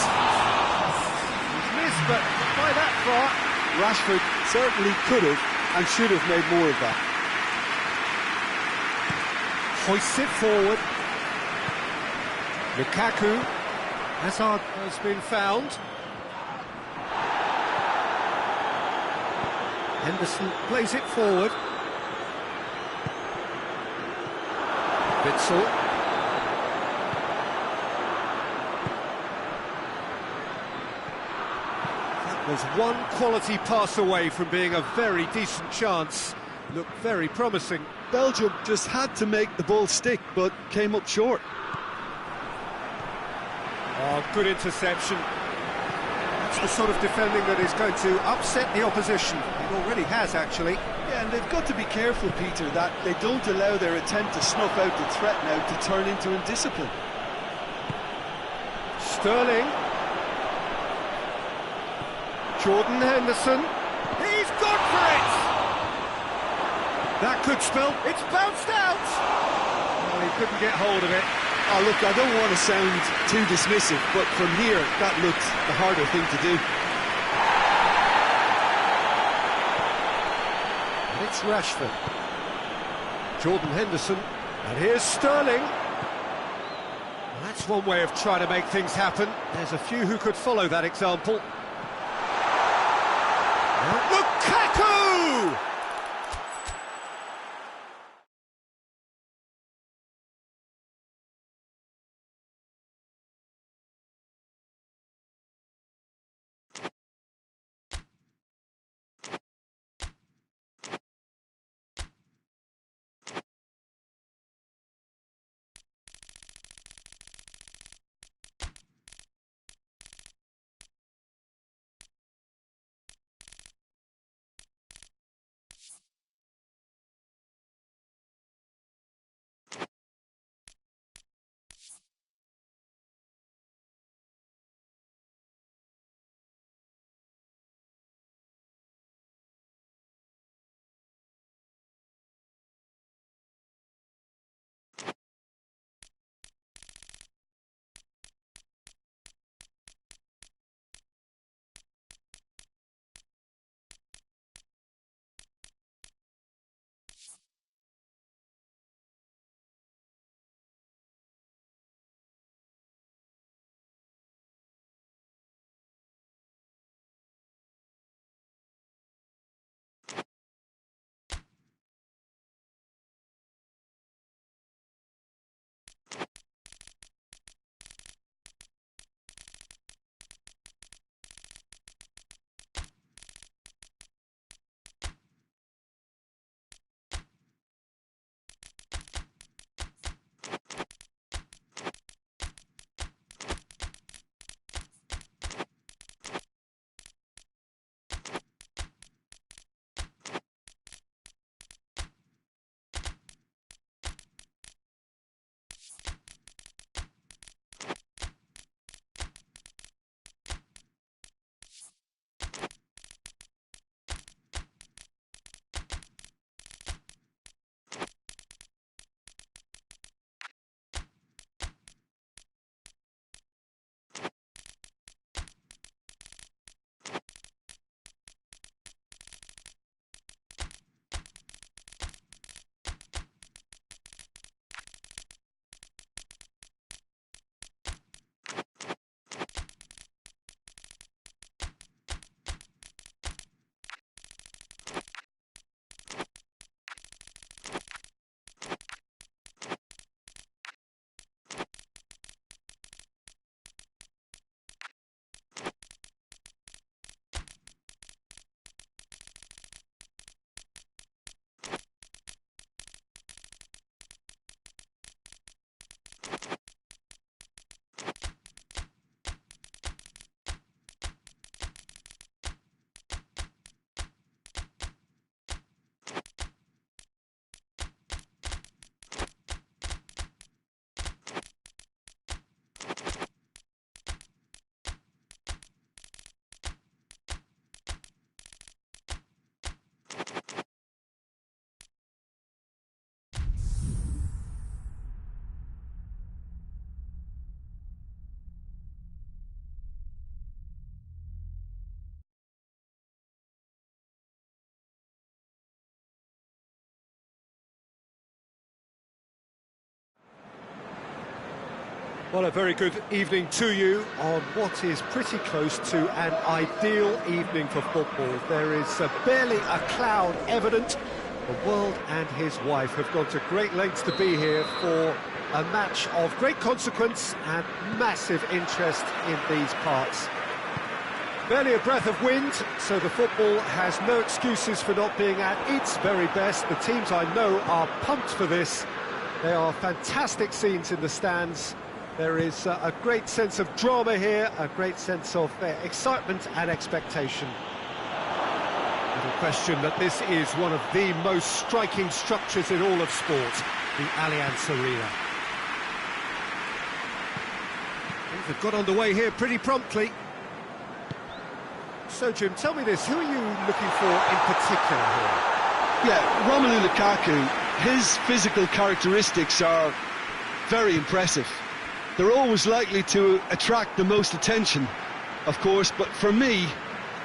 S1: He's missed, but not by that far.
S3: Rashford certainly could have and should have made more of that.
S1: Hoists it forward. Lukaku. Hazard has been found. Henderson plays it forward. Witsel. That was one quality pass away from being a very decent chance. Looked very promising.
S3: Belgium just had to make the ball stick, but came up short.
S1: Oh, good interception. That's the sort of defending that is going to upset the opposition. It already has, actually.
S3: Yeah, and they've got to be careful, Peter, that they don't allow their attempt to snuff out the threat now to turn into indiscipline.
S1: Sterling. Jordan Henderson. He's gone for it! That could spell... It's bounced out! Well, he couldn't get hold of it.
S3: Oh, look, I don't want to sound too dismissive, but from here, that looked the harder thing to do.
S1: And it's Rashford. Jordan Henderson. And here's Sterling. Well, that's one way of trying to make things happen. There's a few who could follow that example. Lukaku! Well, a very good evening to you on what is pretty close to an ideal evening for football. There is barely a cloud evident. The world and his wife have gone to great lengths to be here for a match of great consequence and massive interest in these parts. Barely a breath of wind, so the football has no excuses for not being at its very best. The teams I know are pumped for this. They are fantastic scenes in the stands. There is a great sense of drama here, a great sense of excitement and expectation. Little question that this is one of the most striking structures in all of sport, the Allianz Arena. Things have got underway here pretty promptly. So, Jim, tell me this, who are you looking for in particular here?
S2: Yeah, Romelu Lukaku, his physical characteristics are very impressive. They're always likely to attract the most attention, of course, but for me,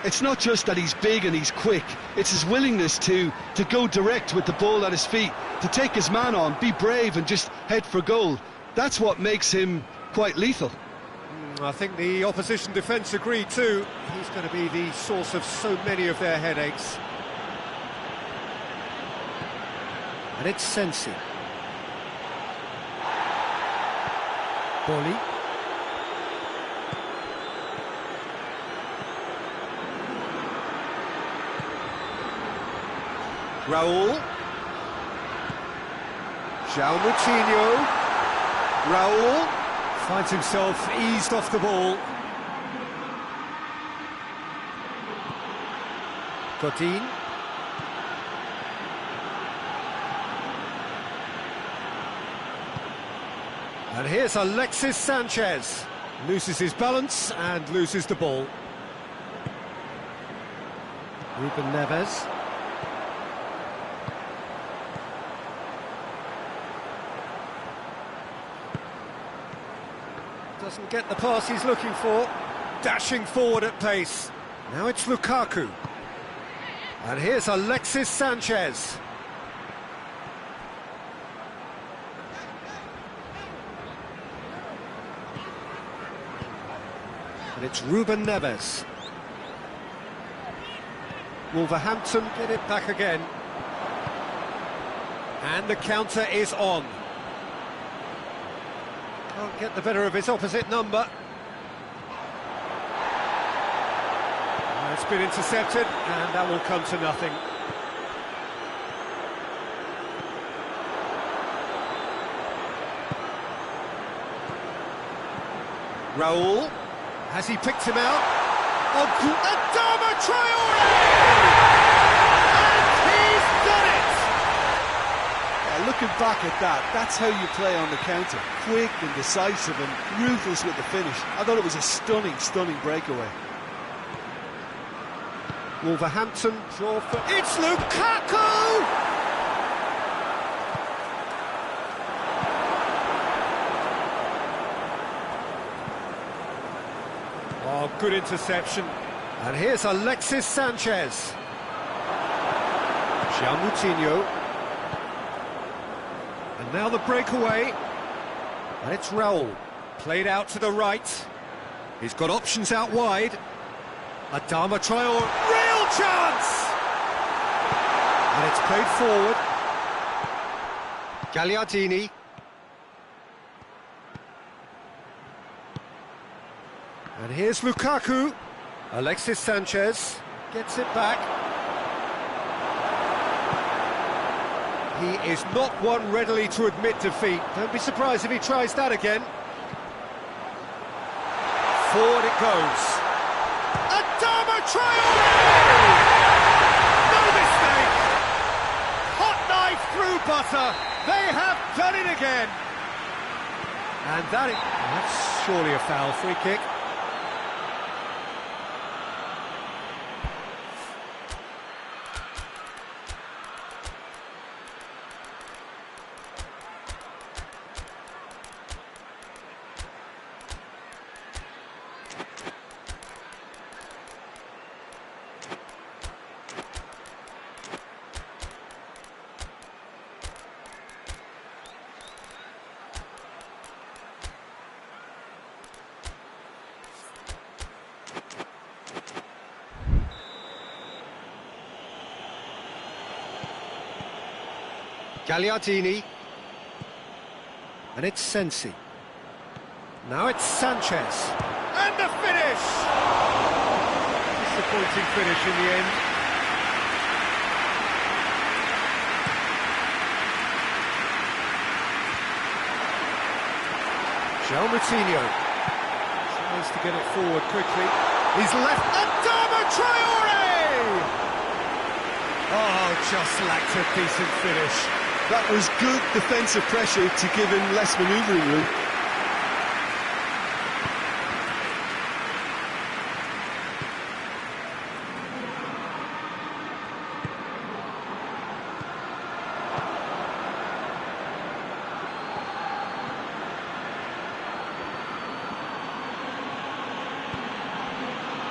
S2: it's not just that he's big and he's quick, it's his willingness to go direct with the ball at his feet, to take his man on, be brave and just head for goal. That's what makes him quite lethal.
S1: I think the opposition defence agree too. He's going to be the source of so many of their headaches. And it's Sensi. Boli. Raul. João Moutinho. Raul finds himself eased off the ball. Godin. And here's Alexis Sanchez. Loses his balance and loses the ball. Ruben Neves. Doesn't get the pass he's looking for. Dashing forward at pace. Now it's Lukaku. And here's Alexis Sanchez. And it's Ruben Neves. Wolverhampton get it back again. And the counter is on. Can't get the better of his opposite number. It's been intercepted, and that will come to nothing. Raul. Has he picked him out? Oh, Adama Traore! And he's done it!
S3: Yeah, looking back at that, that's how you play on the counter. Quick and decisive and ruthless with the finish. I thought it was a stunning, stunning breakaway.
S1: Wolverhampton draw for... It's Lukaku! Oh, good interception. And here's Alexis Sanchez. João Moutinho. And now the breakaway. And it's Raul. Played out to the right. He's got options out wide. Adama Traore. Real chance! And it's played forward. Gagliardini. And here's Lukaku. Alexis Sanchez gets it back. He is not one readily to admit defeat. Don't be surprised if he tries that again. Forward it goes. Adama Traore! No mistake! Hot knife through butter. They have done it again. And that's surely a foul. Free kick. Gagliardini. And it's Sensi. Now it's Sanchez. And the finish! Disappointing finish in the end. João Moutinho tries to get it forward quickly. He's left. Adama Traore! Oh, just lacked a decent finish.
S3: That was good defensive pressure to give him less manoeuvring room.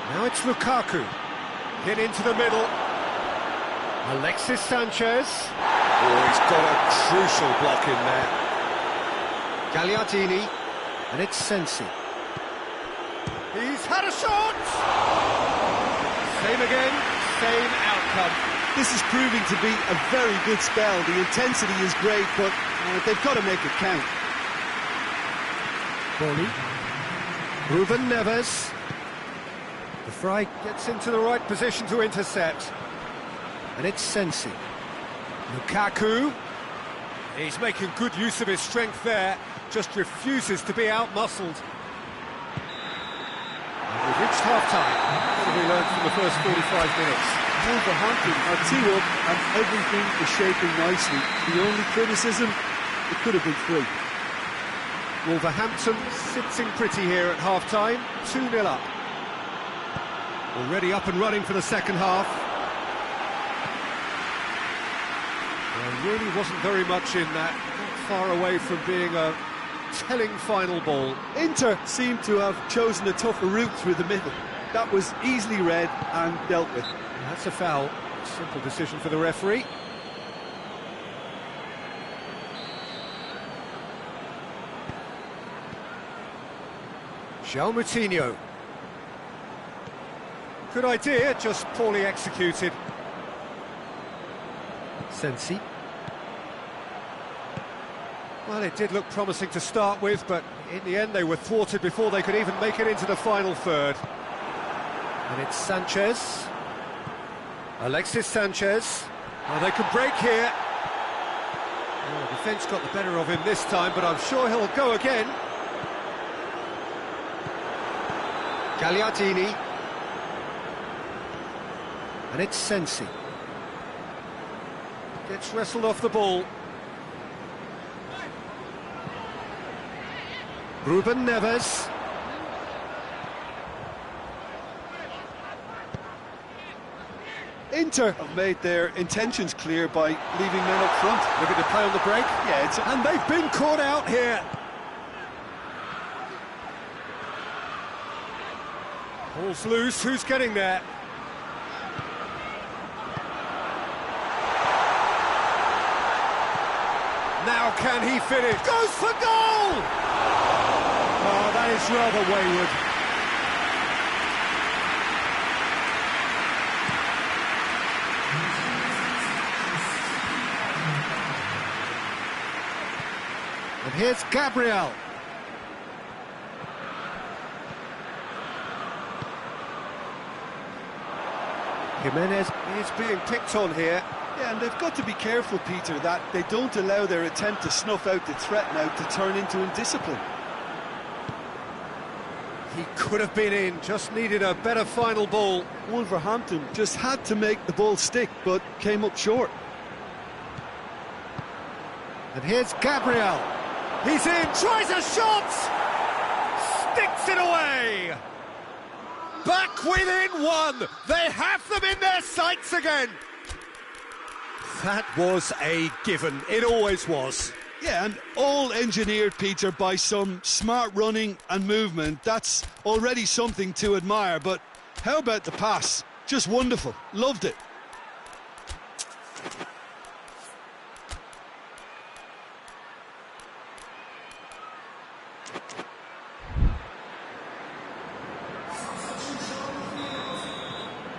S1: Now it's Lukaku. Hit into the middle. Alexis Sanchez. Oh, he's got a crucial block in there. Gagliardini. And it's Sensi. He's had a shot! Same again, same outcome.
S3: This is proving to be a very good spell. The intensity is great, but they've got to make it count.
S1: Boli. Ruben Neves. The Fry gets into the right position to intercept. And it's Sensi. Lukaku. He's making good use of his strength there. Just refuses to be out-muscled. We've reached half-time. What have we learned from the first 45 minutes?
S3: Wolverhampton are 2 up and everything is shaping nicely. The only criticism, it could have been 3.
S1: Wolverhampton sitting pretty here at half-time, 2-0 up. Already up and running for the second half. There really wasn't very much in that, not far away from being a telling final ball.
S3: Inter seemed to have chosen a tougher route through the middle. That was easily read and dealt with.
S1: That's a foul. Simple decision for the referee. João Moutinho. Good idea, just poorly executed. Sensi. Well, it did look promising to start with, but in the end they were thwarted before they could even make it into the final third. And it's Sanchez. Alexis Sanchez. Well, they can break here. Well, the defence got the better of him this time, but I'm sure he'll go again. Gagliardini. And it's Sensi. Gets wrestled off the ball. Ruben Neves.
S3: Inter have made their intentions clear by leaving men up front.
S1: Looking to play on the break.
S3: Yeah,
S1: and they've been caught out here. Ball's loose, who's getting there? Now can he finish? Goes for goal! Oh, that is rather wayward. And here's Gabriel. Jimenez is being picked on here.
S3: Yeah, and they've got to be careful, Peter, that they don't allow their attempt to snuff out the threat now to turn into indiscipline.
S1: He could have been in, just needed a better final ball.
S3: Wolverhampton just had to make the ball stick, but came up short.
S1: And here's Gabriel. He's in, tries a shot! Sticks it away! Back within 1! They have them in their sights again! That was a given, it always was.
S3: Yeah, and all engineered, Peter, by some smart running and movement. That's already something to admire, but how about the pass? Just wonderful, loved it.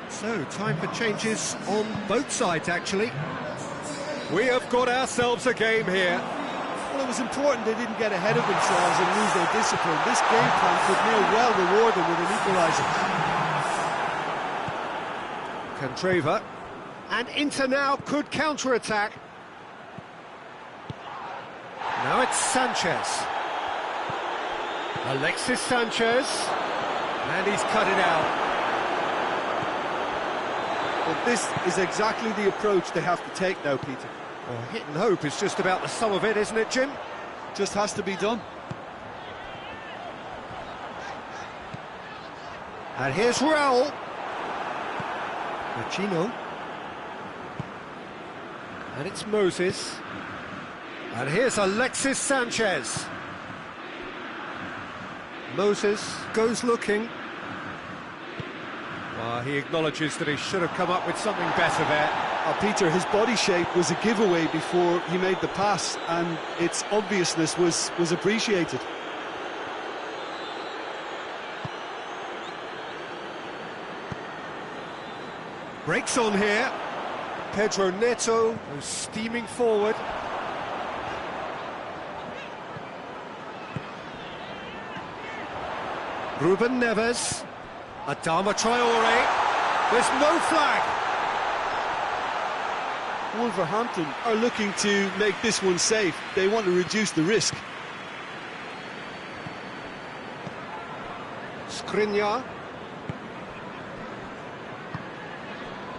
S1: So, time for changes on both sides, actually. We have got ourselves a game here.
S3: Well, it was important they didn't get ahead of themselves and lose their discipline. This game plan could now well reward them with an equaliser.
S1: Candreva. And Inter now could counter-attack. Now it's Sanchez. Alexis Sanchez. And he's cut it out.
S3: But this is exactly the approach they have to take now, Peter.
S1: Well, hit and hope is just about the sum of it, isn't it, Jim?
S3: Just has to be done.
S1: And here's Raul. Machino. And it's Moses. And here's Alexis Sanchez. Moses goes looking. He acknowledges that he should have come up with something better there.
S3: Peter, his body shape was a giveaway before he made the pass, and its obviousness was appreciated.
S1: Breaks on here. Pedro Neto goes steaming forward. Ruben Neves. Adama Traore. There's no flag.
S3: Wolverhampton
S2: Are looking to make this one safe. They want to reduce the risk.
S1: Skriniar.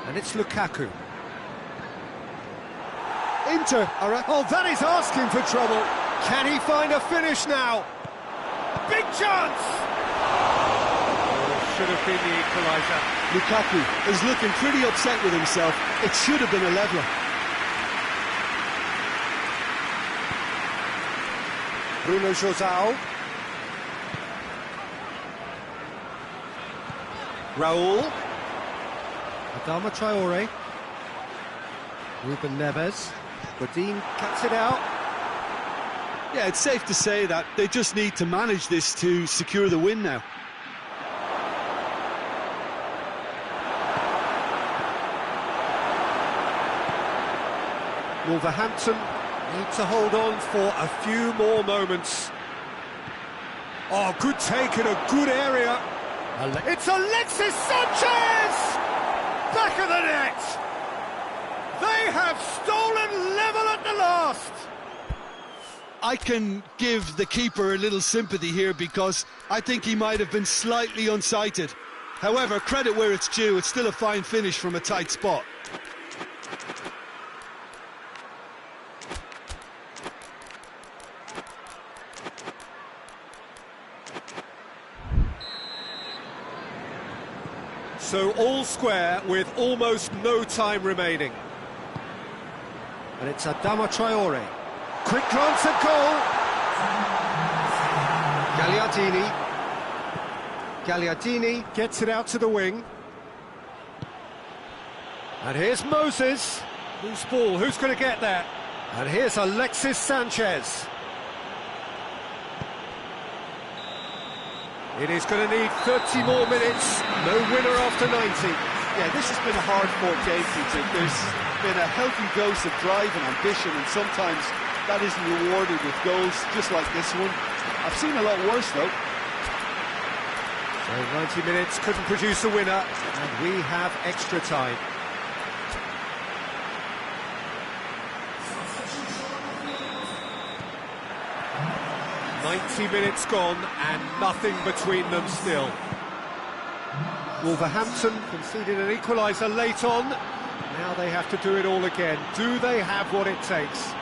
S1: And it's Lukaku. Inter are oh, that is asking for trouble. Can he find a finish now? Big chance! Oh, should have been the equaliser.
S2: Lukaku is looking pretty upset with himself. It should have been a leveller.
S1: Bruno Josao. Raul. Adama Traore. Ruben Neves. Godin cuts it out.
S2: Yeah, it's safe to say that they just need to manage this to secure the win now.
S1: Wolverhampton need to hold on for a few more moments. Oh, good take in a good area. It's Alexis Sanchez! Back of the net! They have stolen level at the last!
S2: I can give the keeper a little sympathy here because I think he might have been slightly unsighted. However, credit where it's due, it's still a fine finish from a tight spot.
S1: So all square with almost no time remaining. And it's Adama Traore. Quick glance at goal. Gagliardini gets it out to the wing. And here's Moses. Loose ball, who's going to get there? And here's Alexis Sanchez. It is going to need 30 more minutes. No winner after 90.
S3: Yeah, this has been a hard-fought game, Peter. There's been a healthy dose of drive and ambition, and sometimes that isn't rewarded with goals, just like this one. I've seen a lot worse, though.
S1: So 90 minutes couldn't produce a winner, and we have extra time. "90 minutes gone and nothing between them still." Wolverhampton conceded an equaliser late on. Now they have to do it all again. Do they have what it takes?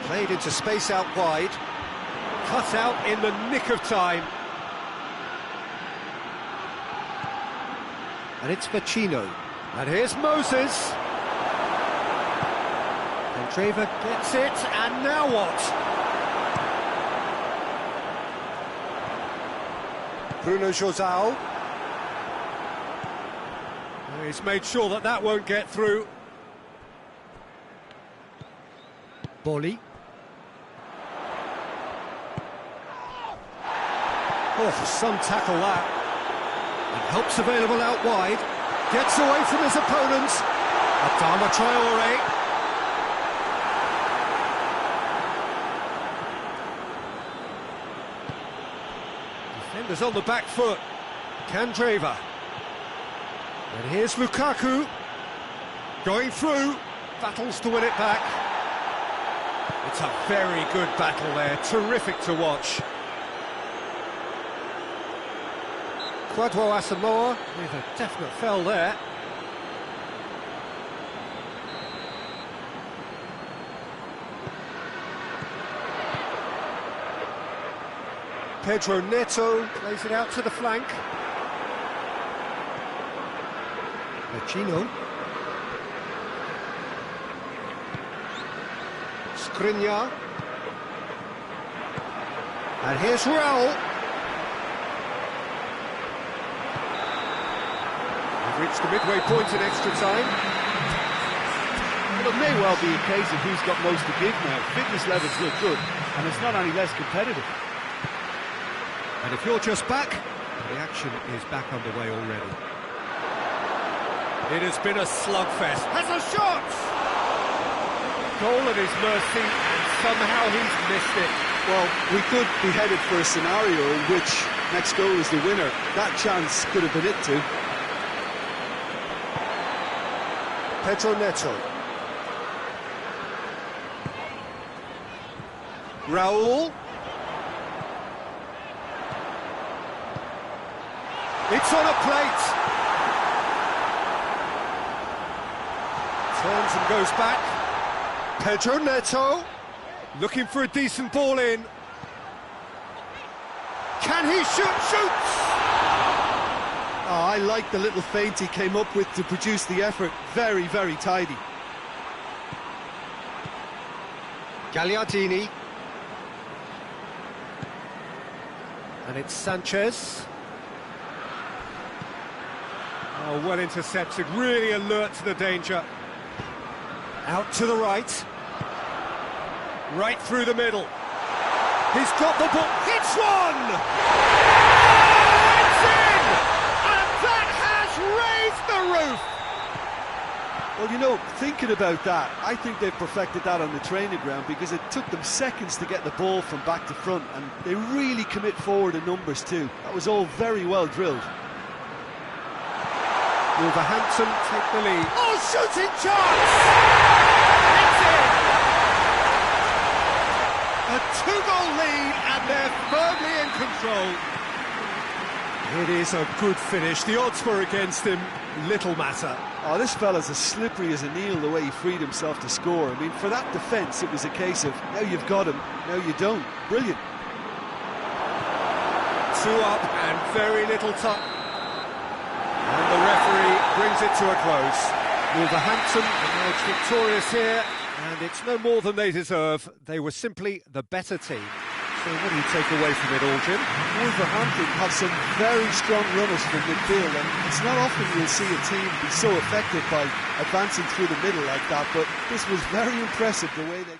S1: Played into space out wide. Cut out in the nick of time. And it's Vecino. And here's Moses. And Trevor gets it, and now what? Bruno Josao. He's made sure that that won't get through. Bolly. Oh, some tackle that. And help's available out wide. Gets away from his opponents. Adama Traore. Defenders on the back foot. Candreva. And here's Lukaku. Going through. Battles to win it back. It's a very good battle there. Terrific to watch. Kwadwo Asamoah with a definite foul there. Pedro Neto plays it out to the flank. Vecino. Skriniar. And here's Raul. We've reached the midway point in extra time.
S3: Well, it may well be a case of who's got most to give now. Fitness levels look good, and it's not any less competitive.
S1: And if you're just back, the action is back underway already. It has been a slugfest. Has a shot! Goal at his mercy, and somehow he's missed it.
S3: Well, we could be headed for a scenario in which next goal is the winner. That chance could have been it too.
S1: Pedro Neto. Raul. It's on a plate. Turns and goes back. Pedro Neto. Looking for a decent ball in. Can he shoot? Shoots!
S3: Oh, I like the little feint he came up with to produce the effort. Very, very tidy.
S1: Gagliardini. And it's Sanchez. Oh, well intercepted, really alert to the danger. Out to the right. Right through the middle. He's got the ball. Hits one! Oh, it's in! And that has raised the roof!
S3: Well, you know, thinking about that, I think they've perfected that on the training ground because it took them seconds to get the ball from back to front, and they really commit forward in numbers too. That was all very well drilled.
S1: Wolverhampton take the lead. Oh, shooting chance! It's in! A two-goal lead, and they're firmly in control. It is a good finish. The odds were against him. Little matter.
S3: Oh, this fella's as slippery as an eel the way he freed himself to score. I mean, for that defence, it was a case of, now you've got him, now you don't. Brilliant.
S1: Two up and very little time. And the referee brings it to a close. Wolverhampton emerged victorious here, and it's no more than they deserve. They were simply the better team. So what do you take away from it all, Jim?
S3: Wolverhampton have some very strong runners from midfield, and it's not often you'll see a team be so effective by advancing through the middle like that, but this was very impressive the way they...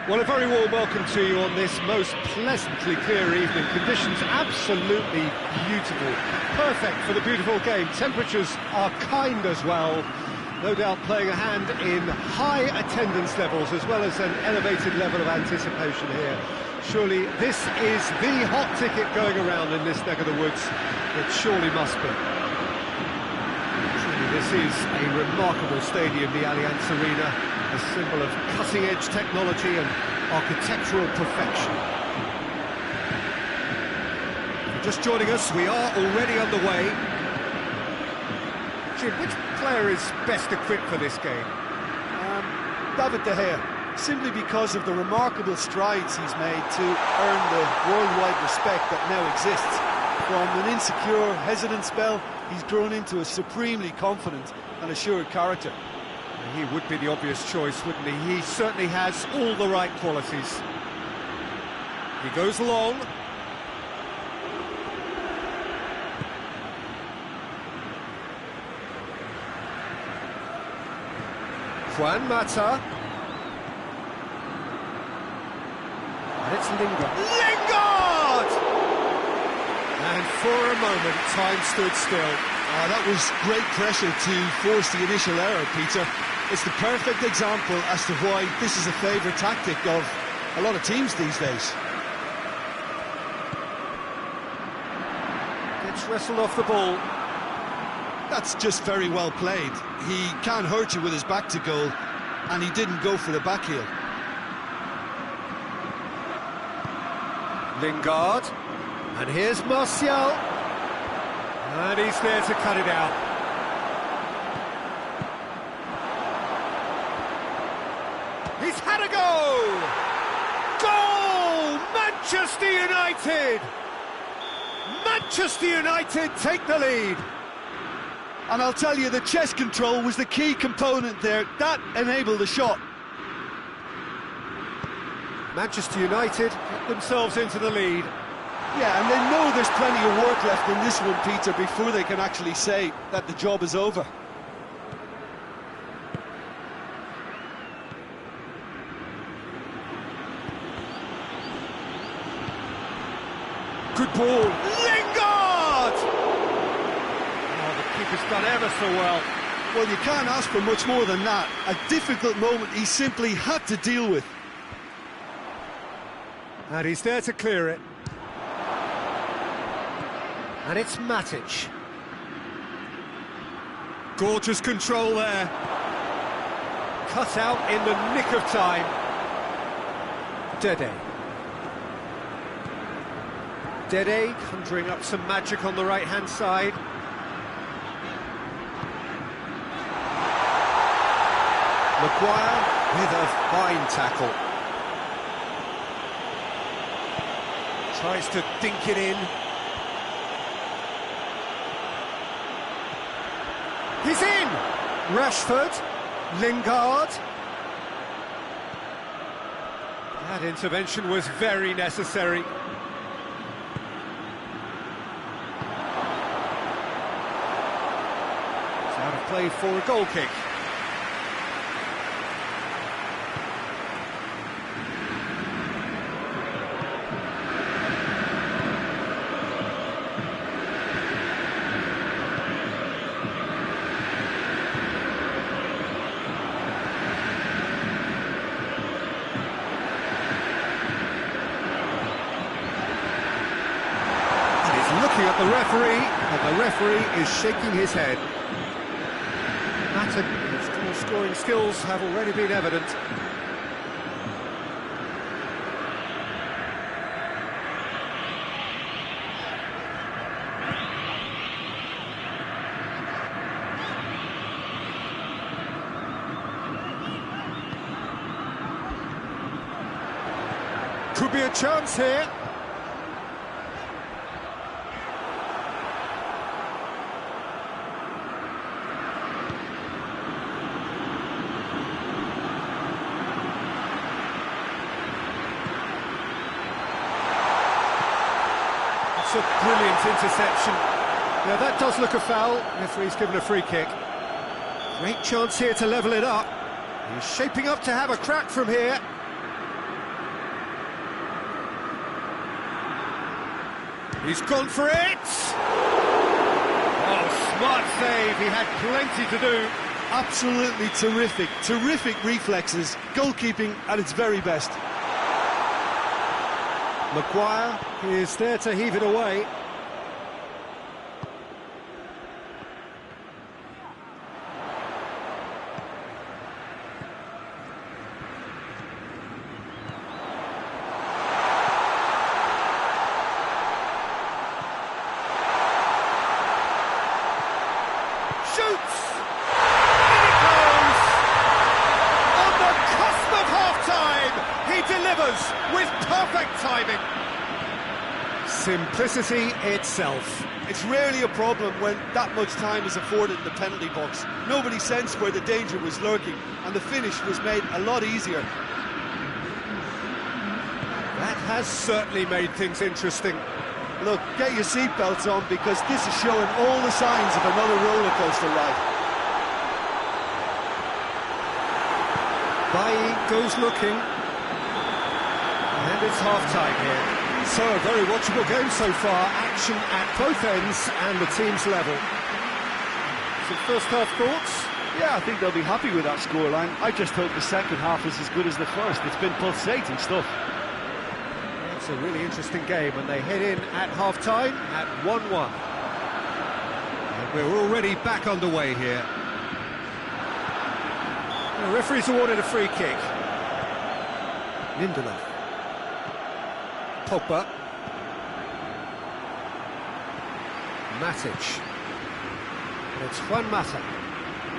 S1: Well, a very warm welcome to you on this most pleasantly clear evening. Conditions absolutely beautiful. Perfect for the beautiful game. Temperatures are kind as well. No doubt playing a hand in high attendance levels as well as an elevated level of anticipation here. Surely this is the hot ticket going around in this neck of the woods. It surely must be. Surely this is a remarkable stadium, the Allianz Arena. A symbol of cutting-edge technology and architectural perfection. If you're just joining us, we are already underway. Jim, which player is best equipped for this game?
S3: David De Gea, simply because of the remarkable strides he's made to earn the worldwide respect that now exists. From an insecure, hesitant spell, he's grown into a supremely confident and assured character.
S1: He would be the obvious choice, wouldn't he? He certainly has all the right qualities. He goes long. Juan Mata. And it's Lingard. Lingard! And for a moment, time stood still.
S3: That was great pressure to force the initial error, Peter. It's the perfect example as to why this is a favourite tactic of a lot of teams these days.
S1: Gets wrestled off the ball.
S3: That's just very well played. He can't hurt you with his back to goal, and he didn't go for the back heel.
S1: Lingard. And here's Martial. And he's there to cut it out. He's had a go! Goal! Manchester United! Manchester United take the lead.
S3: And I'll tell you, the chest control was the key component there. That enabled the shot.
S1: Manchester United get themselves into the lead.
S3: Yeah, and they know there's plenty of work left in this one, Peter, before they can actually say that the job is over.
S1: Good ball. Lingard! Oh, the keeper's done ever so well.
S3: Well, you can't ask for much more than that. A difficult moment he simply had to deal with.
S1: And he's there to clear it. And it's Matic. Gorgeous control there. Cut out in the nick of time. Dede. Dede conjuring up some magic on the right-hand side. Maguire with a fine tackle. Tries to dink it in. He's in! Rashford, Lingard. That intervention was very necessary. It's out of play for a goal kick. At the referee, and the referee is shaking his head. Matic, his scoring skills have already been evident. Could be a chance here. It's a brilliant interception. Now that does look a foul. Referee's given a free kick. Great chance here to level it up. He's shaping up to have a crack from here. He's gone for it! Oh, smart save, he had plenty to do.
S3: Absolutely terrific, terrific reflexes, goalkeeping at its very best.
S1: Maguire is there to heave it away. Shoots! In it goes! On the cusp of half-time, he delivers with perfect timing. Simplicity itself.
S3: It's rarely a problem when that much time is afforded in the penalty box. Nobody sensed where the danger was lurking, and the finish was made a lot easier.
S1: That has certainly made things interesting.
S3: Look, get your seatbelts on, because this is showing all the signs of another roller coaster ride.
S1: Bailly goes looking. And it's half-time here. So, a very watchable game so far. Action at both ends and the team's level. Some first-half thoughts?
S4: Yeah, I think they'll be happy with that scoreline. I just hope the second half is as good as the first. It's been pulsating stuff.
S1: It's a really interesting game, and they head in at half-time at 1-1. And we're already back underway here. The referee's awarded a free kick. Lindelof. Pogba. Matic. And it's Juan Mata.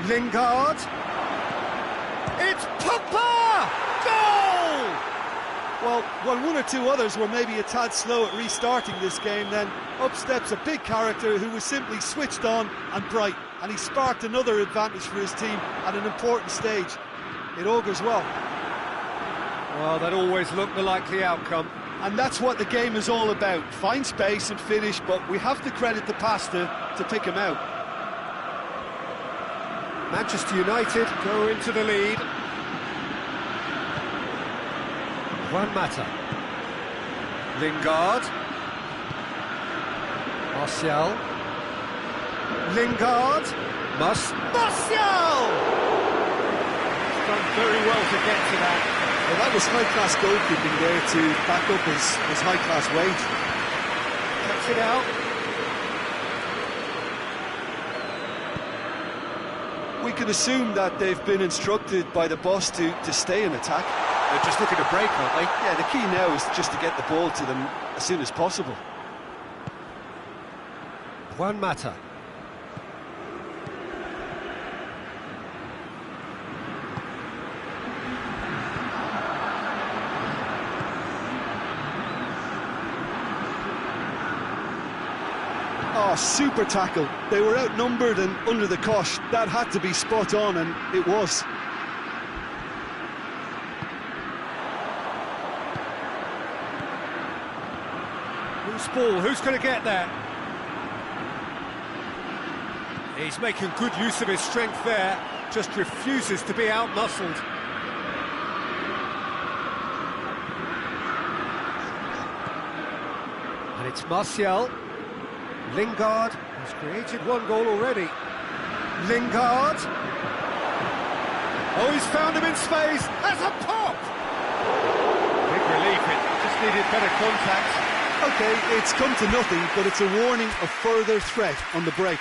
S1: Lingard. It's Pogba! Goal!
S3: Well, when one or two others were maybe a tad slow at restarting this game, then up steps a big character who was simply switched on and bright, and he sparked another advantage for his team at an important stage. It augurs well.
S1: Well, that always looked the likely outcome.
S3: And that's what the game is all about. Find space and finish, but we have to credit the pastor to pick him out.
S1: Manchester United go into the lead. Juan Mata. Lingard. Martial. Lingard. Martial! He's done very well to get to that.
S3: Well, that was high-class goalkeeping there to back up his high-class wage.
S1: Cuts it out.
S3: We can assume that they've been instructed by the boss to stay in attack.
S1: They're just looking to break, aren't they?
S3: Yeah, the key now is just to get the ball to them as soon as possible.
S1: Juan Mata.
S3: Oh, super tackle. They were outnumbered and under the cosh. That had to be spot on, and it was.
S1: Loose ball, who's going to get that? He's making good use of his strength there, just refuses to be out-muscled. And it's Martial. Lingard has created one goal already. Lingard. Oh, he's found him in space. That's a pop! Big relief, it just needed better contact.
S3: Okay, it's come to nothing, but it's a warning of further threat on the break.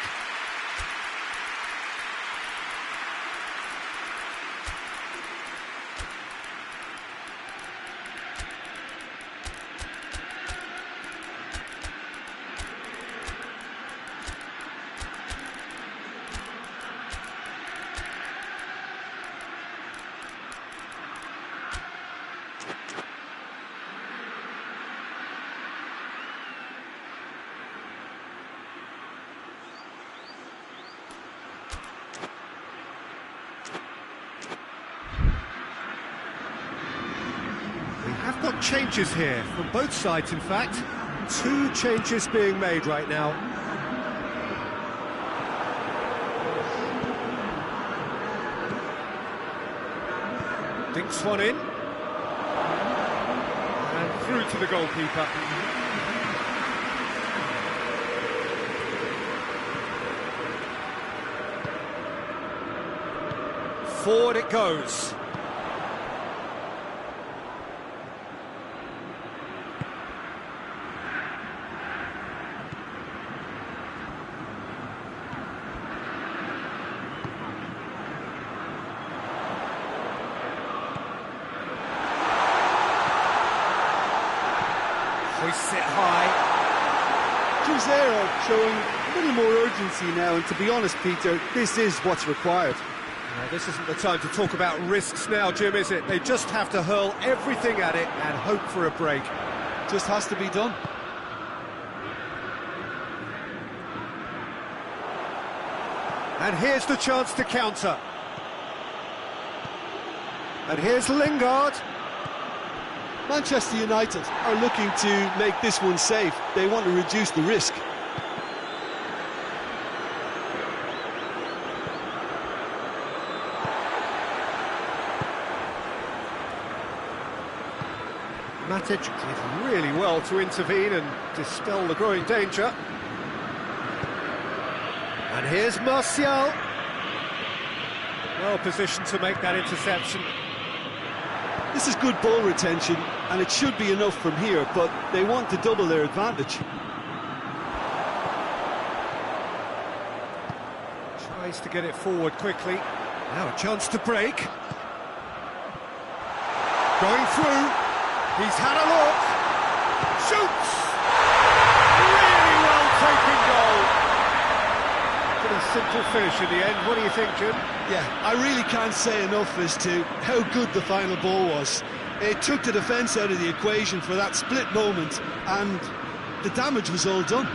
S1: Have got changes here from both sides, in fact. 2 changes being made right now. Dinks one in. And through to the goalkeeper. forward it goes. Hoists it high.
S3: Cruzeiro showing a little more urgency now, and to be honest, Peter, this is what's required.
S1: Now, this isn't the time to talk about risks now, Jim, is it? They just have to hurl everything at it and hope for a break.
S3: Just has to be done.
S1: And here's the chance to counter. And here's Lingard.
S3: Manchester United are looking to make this one safe. They want to reduce the risk.
S1: Matic did really well to intervene and dispel the growing danger. And here's Martial. Well positioned to make that interception.
S3: This is good ball retention, and it should be enough from here, but they want to double their advantage.
S1: Tries to get it forward quickly. Now a chance to break. Going through. He's had a look. Shoots! Really well taken goal. Pretty simple finish in the end. What do you think, Jim?
S3: Yeah, I really can't say enough as to how good the final ball was. It took the defence out of the equation for that split moment, and the damage was all done.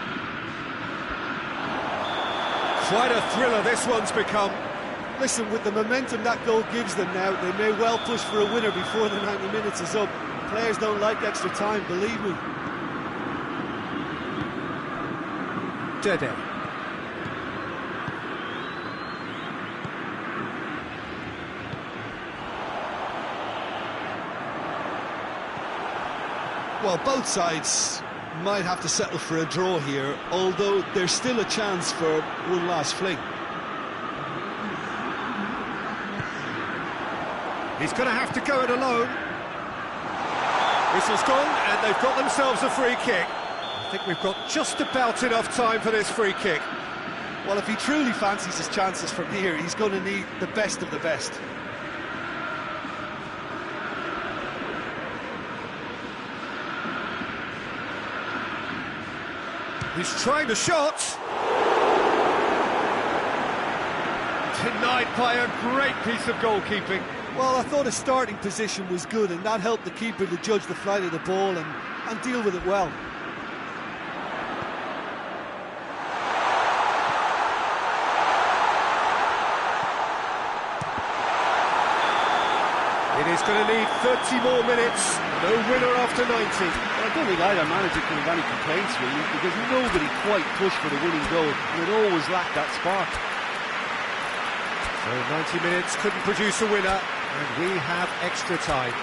S1: Quite a thriller this one's become.
S3: Listen, with the momentum that goal gives them now, they may well push for a winner before the 90 minutes is up. Players don't like extra time, believe me.
S1: Dede.
S3: Well, both sides might have to settle for a draw here, although there's still a chance for one last fling.
S1: He's going to have to go it alone. Whistle's gone, and they've got themselves a free kick. I think we've got just about enough time for this free kick.
S3: Well, if he truly fancies his chances from here, he's going to need the best of the best.
S1: He's trying the shot. Denied by a great piece of goalkeeping.
S3: Well, I thought his starting position was good, and that helped the keeper to judge the flight of the ball and deal with it well.
S1: It is going to need 30 more minutes. No winner after 90.
S4: Well, I don't think either manager can have any complaints, really, because nobody quite pushed for the winning goal, and it always lacked that spark.
S1: So 90 minutes couldn't produce a winner, and we have extra time.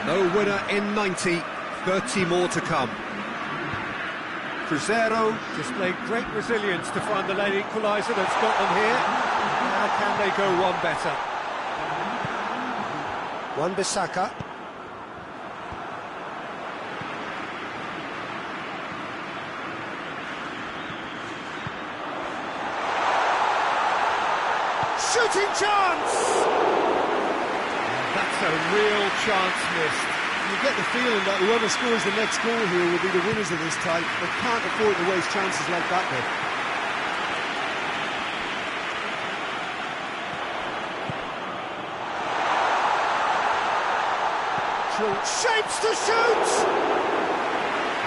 S1: No winner in 90, 30 more to come. Cruzeiro displayed great resilience to find the late equaliser that's got them here. Now can they go one better? Wan-Bissaka. Shooting chance! That's a real chance missed.
S3: You get the feeling that whoever scores the next goal here will be the winners of this tie. They can't afford to waste chances like that now.
S1: Shapes to shoot!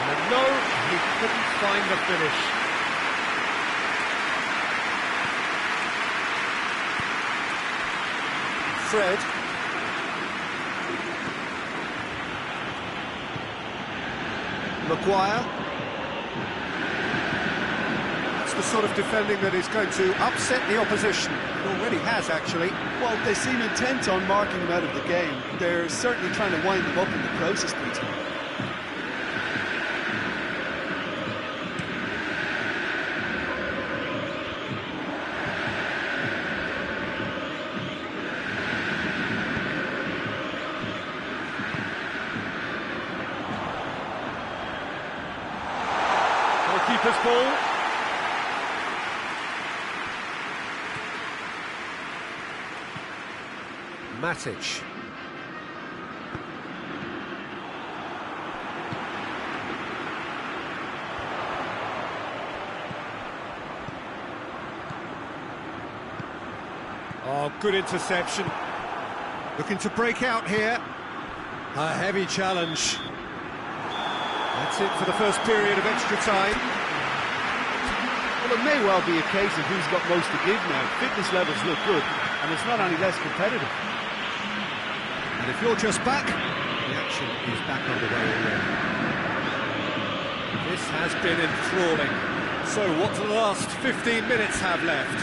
S1: And No, he couldn't find the finish. Fred. Maguire. That's the sort of defending that is going to upset the opposition. It already has, actually.
S3: Well, they seem intent on marking him out of the game. They're certainly trying to wind him up in the process, Peter.
S1: Keeper's ball. Matic. Oh, good interception. Looking to break out here. A heavy challenge. That's it for the first period of extra time.
S4: Well, it may well be a case of who's got most to give now. Fitness levels look good, and it's not any less competitive.
S1: And if you're just back, the action is back underway already. This has been enthralling. So what do the last 15 minutes have left?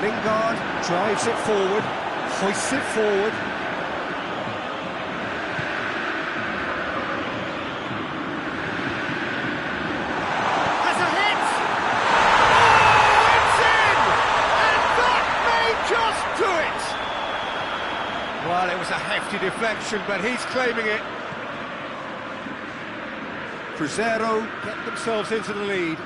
S1: Lingard drives it forward, hoists it forward. Has a hit! Oh, it's in! And that may just do it! Well, it was a hefty deflection, but he's claiming it. Cruzeiro get themselves into the lead.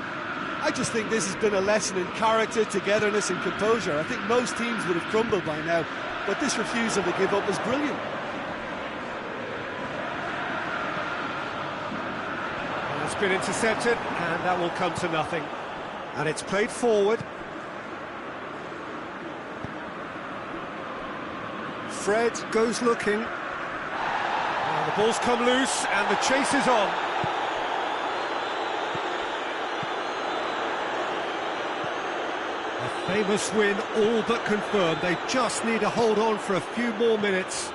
S3: I just think this has been a lesson in character, togetherness and composure. I think most teams would have crumbled by now, but this refusal to give up was brilliant.
S1: Well, it's been intercepted, and that will come to nothing. And it's played forward. Fred goes looking. Well, the ball's come loose, and the chase is on. A famous win, all but confirmed. They just need to hold on for a few more minutes.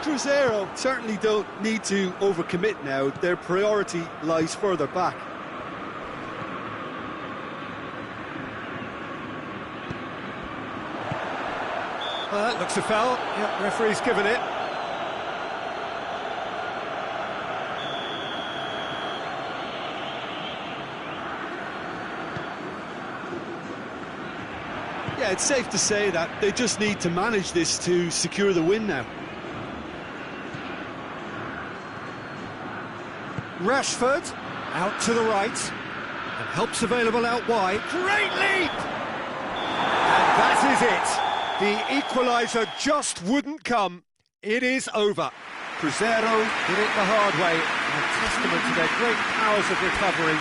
S3: Cruzeiro certainly don't need to overcommit now. Their priority lies further back.
S1: Well, that looks a foul. Yep, referee's given it.
S3: Yeah, it's safe to say that they just need to manage this to secure the win now.
S1: Rashford out to the right, and help's available out wide. Great leap! And that is it. The equaliser just wouldn't come. It is over. Cruzeiro did it the hard way, a testament to their great powers of recovery.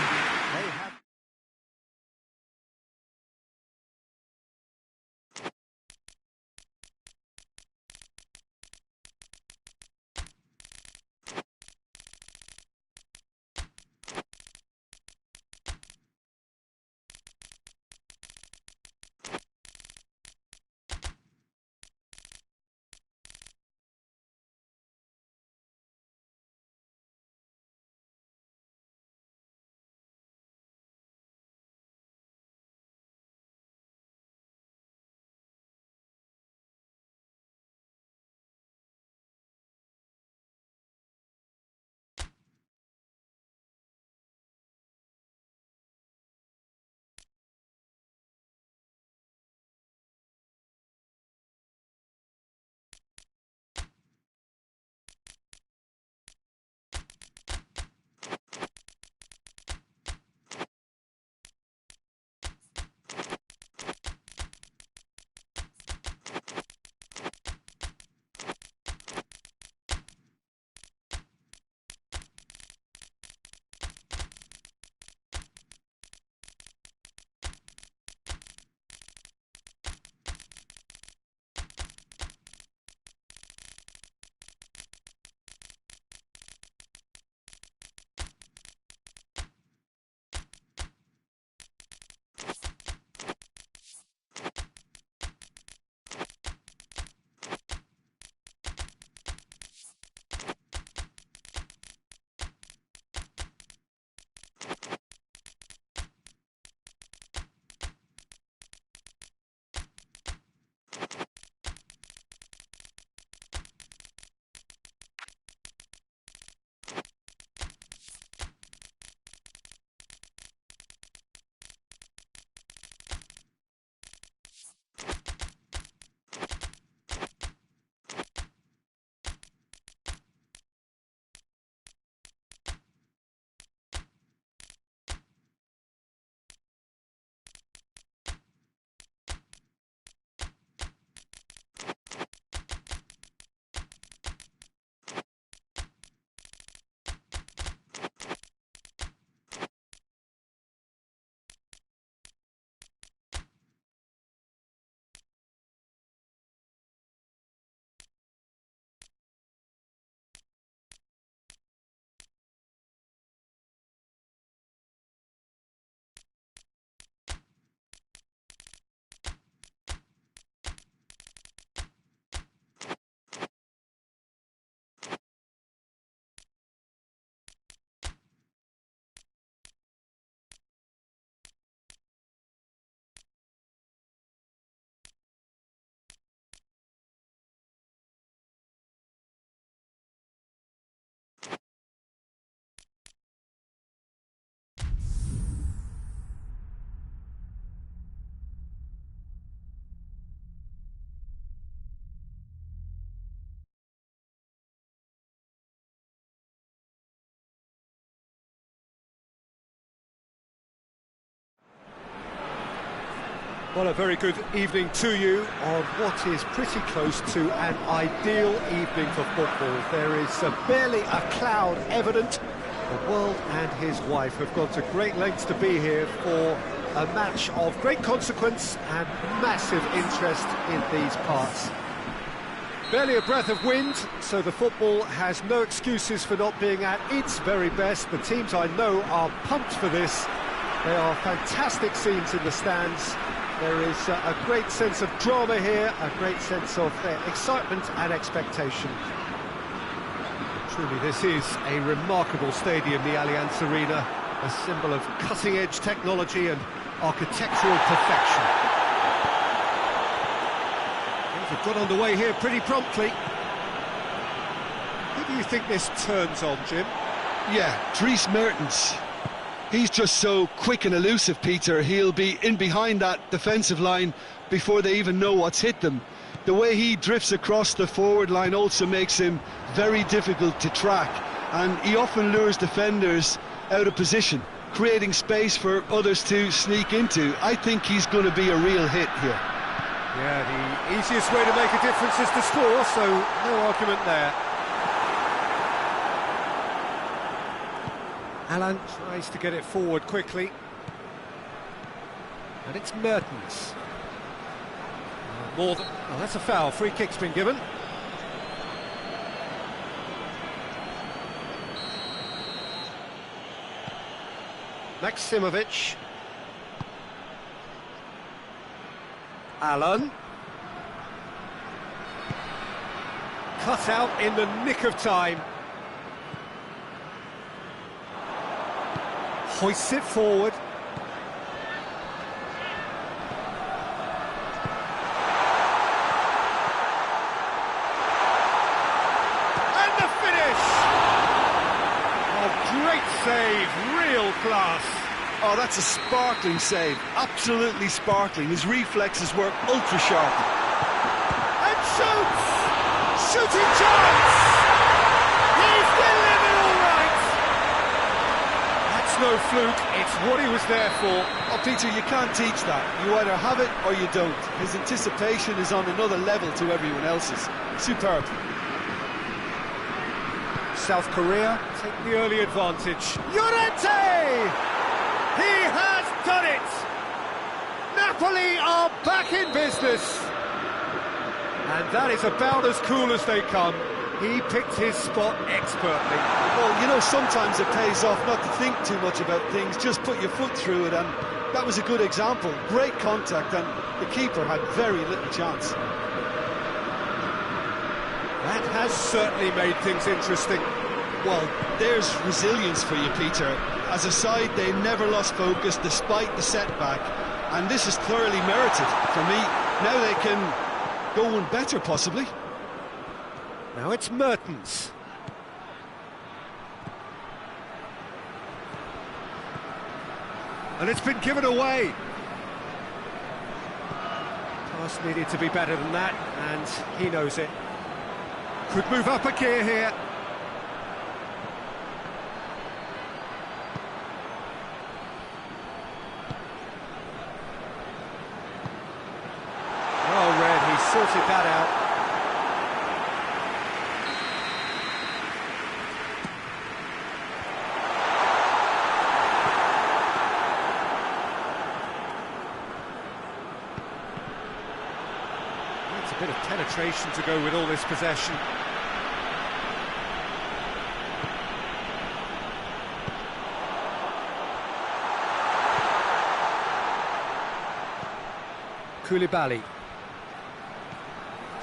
S1: Well, a very good evening to you on what is pretty close to an ideal evening for football. There is barely a cloud evident. The world and his wife have gone to great lengths to be here for a match of great consequence and massive interest in these parts. Barely a breath of wind, so the football has no excuses for not being at its very best. The teams I know are pumped for this. They are fantastic scenes in the stands. There is a great sense of drama here, a great sense of excitement and expectation. Truly, this is a remarkable stadium, the Allianz Arena, a symbol of cutting-edge technology and architectural perfection. They've got underway here pretty promptly. Who do you think this turns on, Jim?
S2: Yeah, Dries Mertens. He's just so quick and elusive, Peter. He'll be in behind that defensive line before they even know what's hit them. The way he drifts across the forward line also makes him very difficult to track, and he often lures defenders out of position, creating space for others to sneak into. I think he's going to be a real hit here.
S1: Yeah, the easiest way to make a difference is to score, so no argument there. Alan tries to get it forward quickly. And it's Mertens. More than... Oh, that's a foul. Free kick's been given. Maximovic. Alan. Cut out in the nick of time. Hoists it forward. And the finish! Oh, great save, real class.
S2: Oh, that's a sparkling save, absolutely sparkling. His reflexes work ultra sharp.
S1: And shoots! Shooting chance! He's delivered all right! That's no fluke, it's what he was there for.
S2: Oh, Peter, you can't teach that. You either have it or you don't. His anticipation is on another level to everyone else's. Superb.
S1: South Korea take the early advantage. Llorente! He has done it! Napoli are back in business. And that is about as cool as they come. He picked his spot expertly.
S2: Well, you know, sometimes it pays off not to think too much about things, just put your foot through it, and that was a good example. Great contact, and the keeper had very little chance.
S1: That has certainly made things interesting.
S2: Well, there's resilience for you, Peter. As a side, they never lost focus despite the setback, and this is thoroughly merited for me. Now they can go one better, possibly.
S1: Now it's Mertens. And it's been given away. Pass needed to be better than that, and he knows it. Could move up a gear here. Oh, Red, he sorted that out. It's a bit of penetration to go with all this possession. Koulibaly.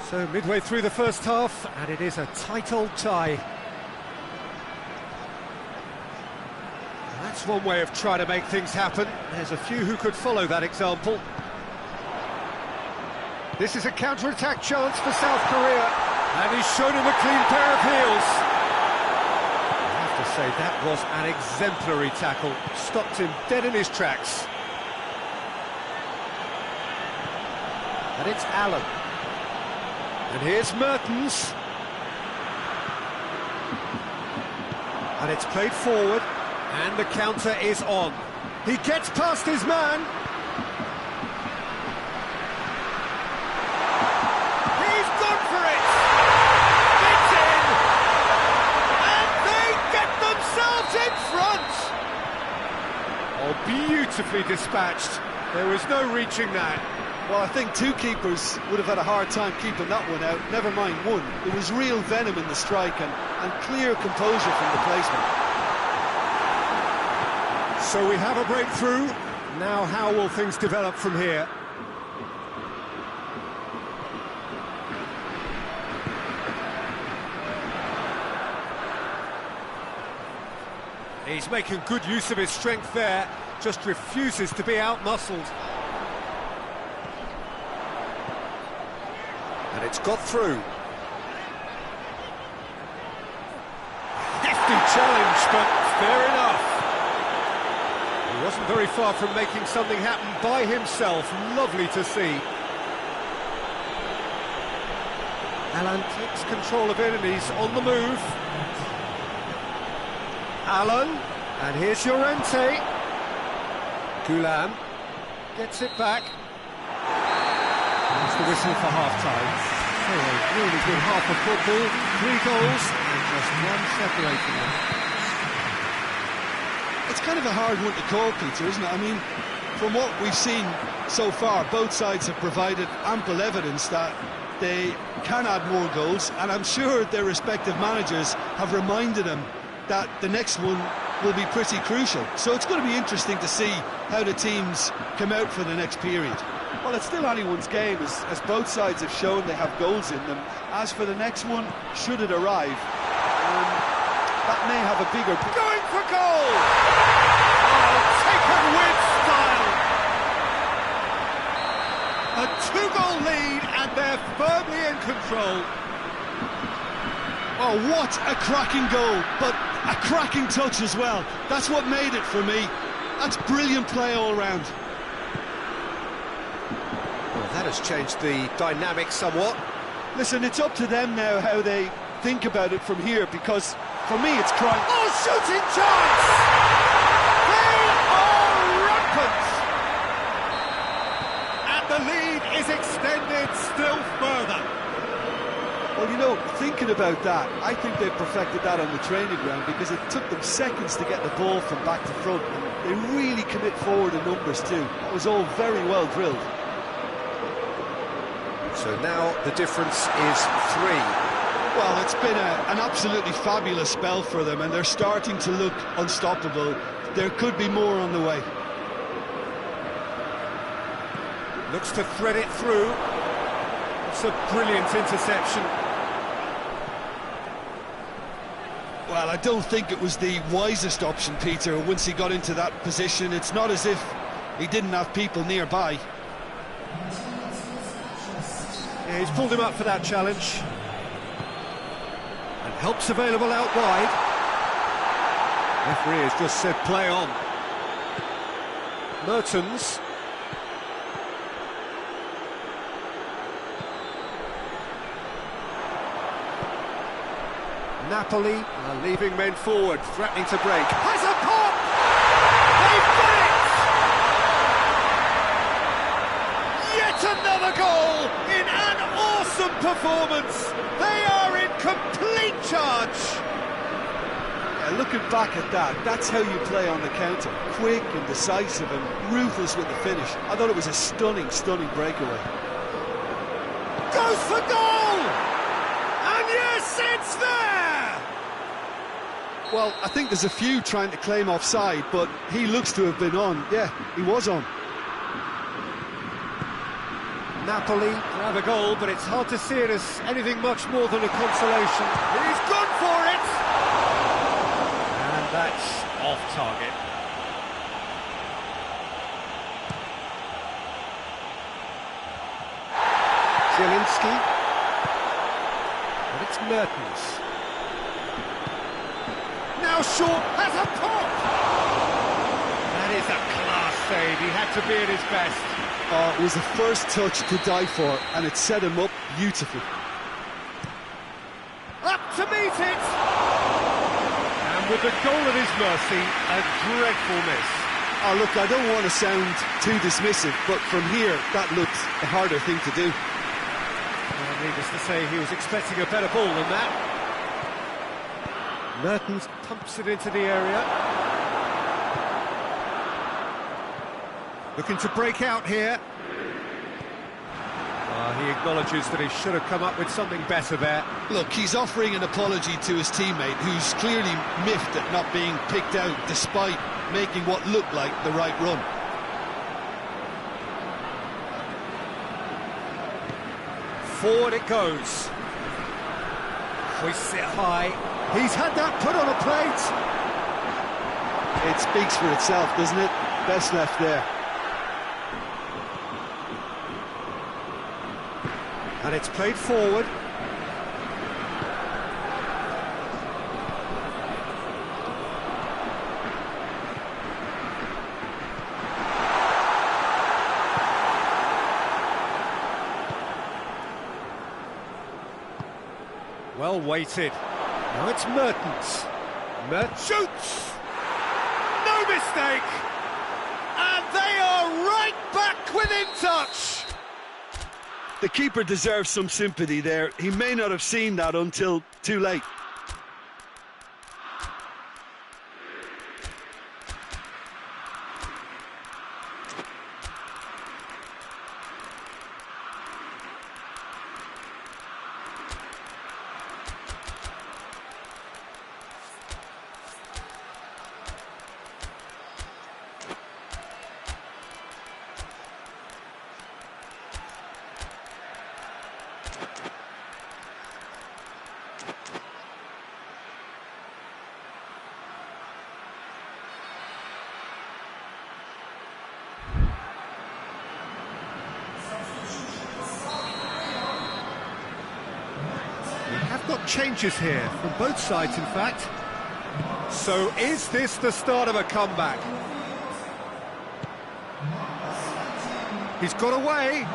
S1: So midway through the first half, and it is a tight old tie. And that's one way of trying to make things happen. There's a few who could follow that example. This is a counter-attack chance for South Korea, and he's shown him a clean pair of heels. I have to say, that was an exemplary tackle. Stopped him dead in his tracks. And it's Allen. And here's Mertens. And it's played forward, and the counter is on. He gets past his man. beautifully dispatched. There was no reaching that.
S3: Well, I think two keepers would have had a hard time keeping that one out, never mind one. It was real venom in the strike and clear composure from the placement.
S1: So we have a breakthrough. Now how will things develop from here? He's making good use of his strength there, just refuses to be out-muscled. And it's got through. Hefty challenge, but fair enough. He wasn't very far from making something happen by himself. Lovely to see. Alan takes control of it and he's on the move. Alan, and here's Llorente. Gulam gets it back. That's the whistle for half-time. So a really good half of football, 3 goals and just one separating them.
S3: It's kind of a hard one to call, Peter, isn't it? I mean, from what we've seen so far, both sides have provided ample evidence that they can add more goals, and I'm sure their respective managers have reminded them that the next one will be pretty crucial. So it's going to be interesting to see how the teams come out for the next period.
S4: Well, it's still anyone's game, as both sides have shown they have goals in them. As for the next one, should it arrive, that may have a bigger...
S1: Going for goal! Oh, taken with style! A 2-goal lead and they're firmly in control.
S3: Oh, what a cracking goal, but a cracking touch as well. That's what made it for me. That's brilliant play all round.
S1: Well, that has changed the dynamic somewhat.
S4: Listen, it's up to them now how they think about it from here, because for me it's crying...
S1: Oh, shooting chance! They are rampant! And the lead is extended still further.
S4: Well, you know, thinking about that, I think they perfected that on the training ground, because it took them seconds to get the ball from back to front, and they really commit forward in numbers too. That was all very well drilled.
S1: So now the difference is 3.
S3: Well, it's been an absolutely fabulous spell for them, and they're starting to look unstoppable. There could be more on the way.
S1: Looks to thread it through. It's a brilliant interception.
S3: Well, I don't think it was the wisest option, Peter, once he got into that position. It's not as if he didn't have people nearby.
S1: Yeah, he's pulled him up for that challenge. And help's available out wide. Referee has just said play on. Mertens. Napoli are leaving men forward, threatening to break. Has a pop! They've got it! Yet another goal in an awesome performance. They are in complete charge.
S4: Yeah, looking back at that, that's how you play on the counter. Quick and decisive and ruthless with the finish. I thought it was a stunning, stunning breakaway.
S1: Goes for goal! And yes, it's there!
S3: Well, I think there's a few trying to claim offside, but he looks to have been on. Yeah, he was on.
S1: Napoli grab a goal, but it's hard to see it as anything much more than a consolation. He's gone for it! And that's off target. Zielinski. And it's Mertens. Now short, has a pop! That is a class save, he had to be at his best.
S3: It was the first touch to die for, and it set him up beautifully.
S1: Up to meet it! And with the goal at his mercy, a dreadful miss.
S3: Oh, look, I don't want to sound too dismissive, but from here, that looked a harder thing to do.
S1: Well, needless to say, he was expecting a better ball than that. Mertens pumps it into the area. Looking to break out here. He acknowledges that he should have come up with something better there.
S3: Look, he's offering an apology to his teammate, who's clearly miffed at not being picked out despite making what looked like the right run.
S1: Forward it goes. Hoists it high. He's had that put on a plate.
S3: It speaks for itself, doesn't it? Best left there.
S1: And it's played forward. Well weighted. Now it's Mertens. Mertens shoots! No mistake! And they are right back within touch!
S2: The keeper deserves some sympathy there. He may not have seen that until too late.
S1: Got changes here from both sides, in fact. So is this the start of a comeback? He's got away.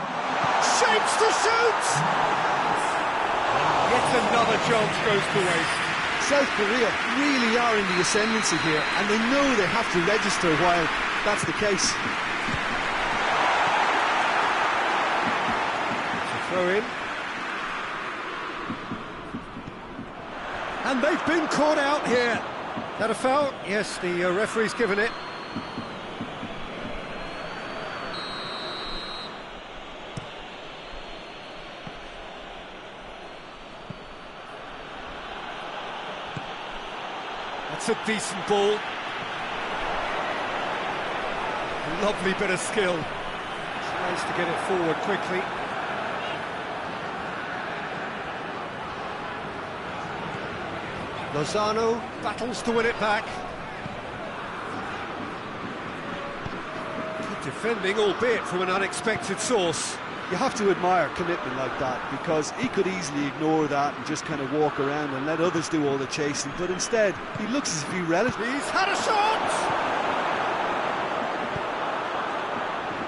S1: Shapes to shoot! Yet another chance goes to waste.
S3: South Korea really are in the ascendancy here, and they know they have to register while that's the case.
S1: It's a throw in. And they've been caught out here. That a foul? Yes, the referee's given it. That's a decent ball. A lovely bit of skill. Tries to get it forward quickly. Lozano battles to win it back. Good defending, albeit from an unexpected source.
S3: You have to admire commitment like that, because he could easily ignore that and just kind of walk around and let others do all the chasing, but instead he looks as if he relished.
S1: He's had a shot!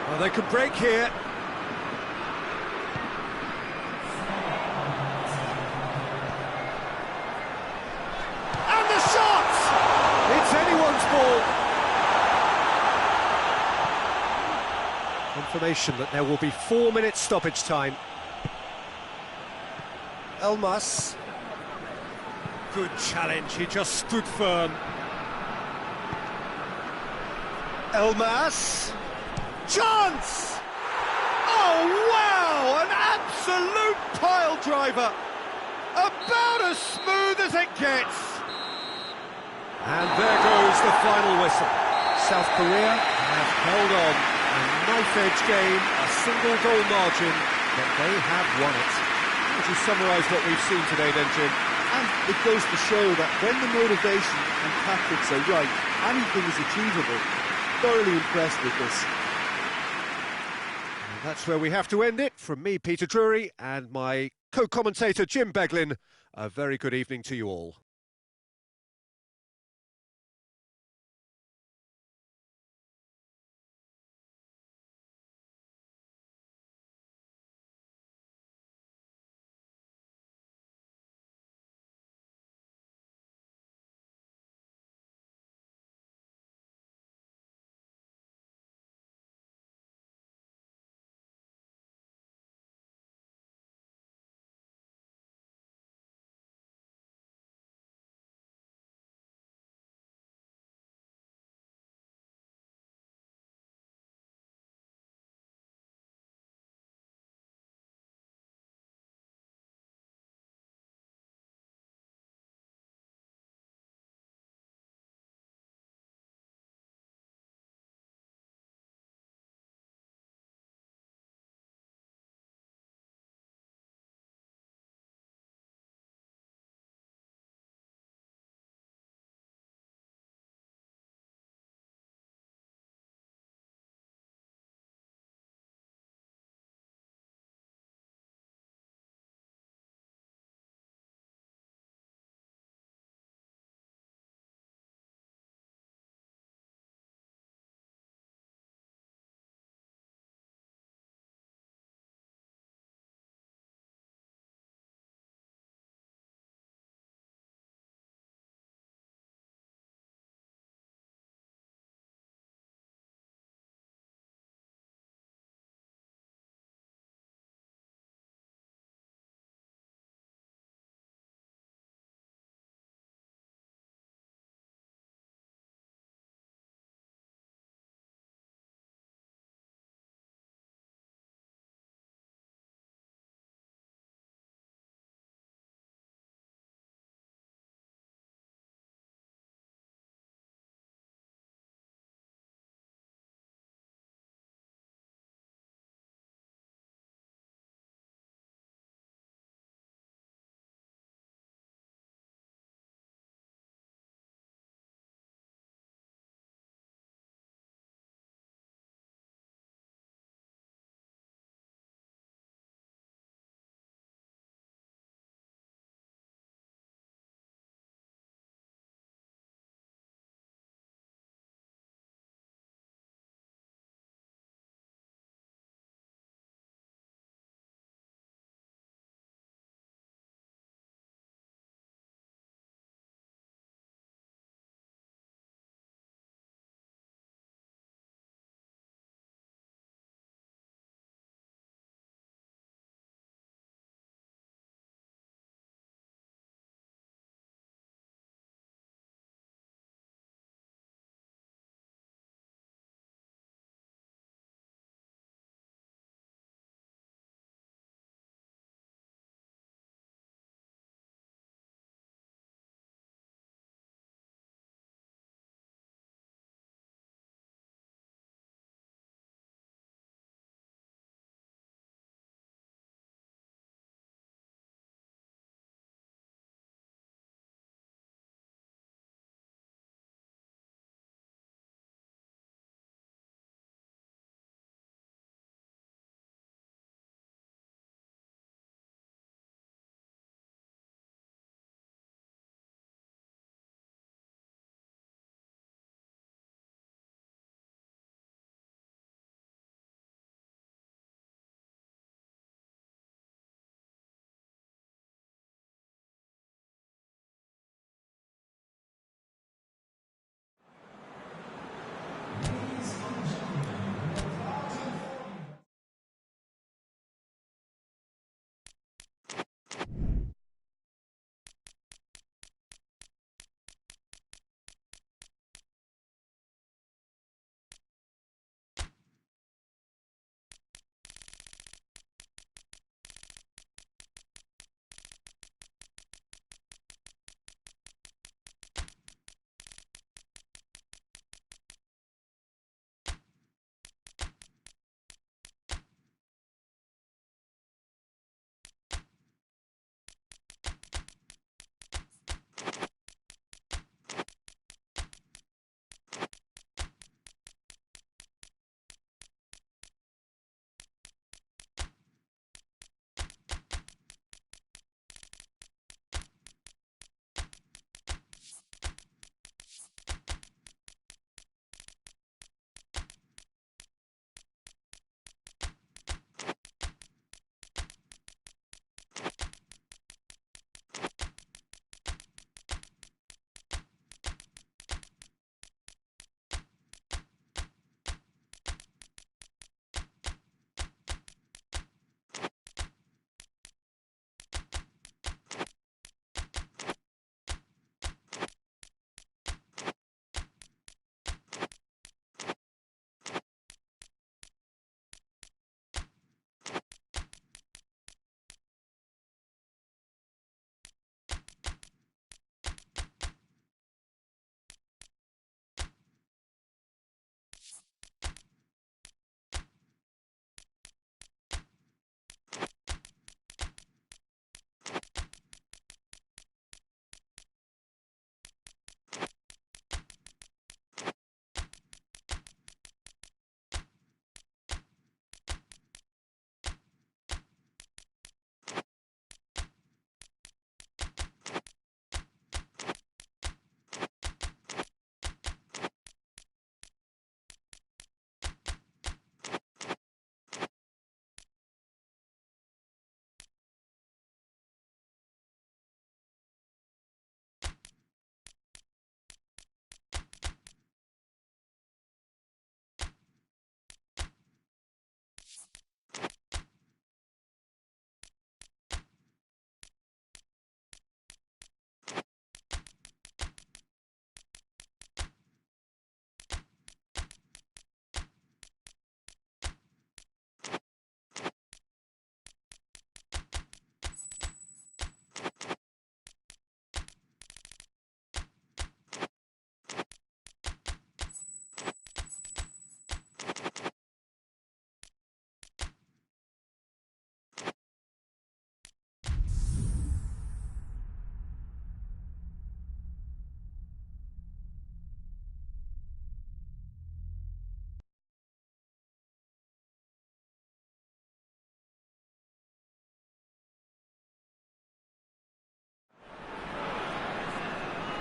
S1: Well, they can break here. Confirmation that there will be 4 minutes stoppage time. Elmas. Good challenge, he just stood firm. Elmas. Chance! Oh, wow! An absolute pile driver! About as smooth as it gets! And there goes the final whistle. South Korea have held on. A knife-edge game, a single goal margin, but they have won it. How would you summarise what we've seen today then, Jim?
S3: And it goes to show that when the motivation and tactics are right, anything is achievable. Thoroughly impressed with this.
S1: And that's where we have to end it. From me, Peter Drury, and my co-commentator, Jim Beglin, a very good evening to you all.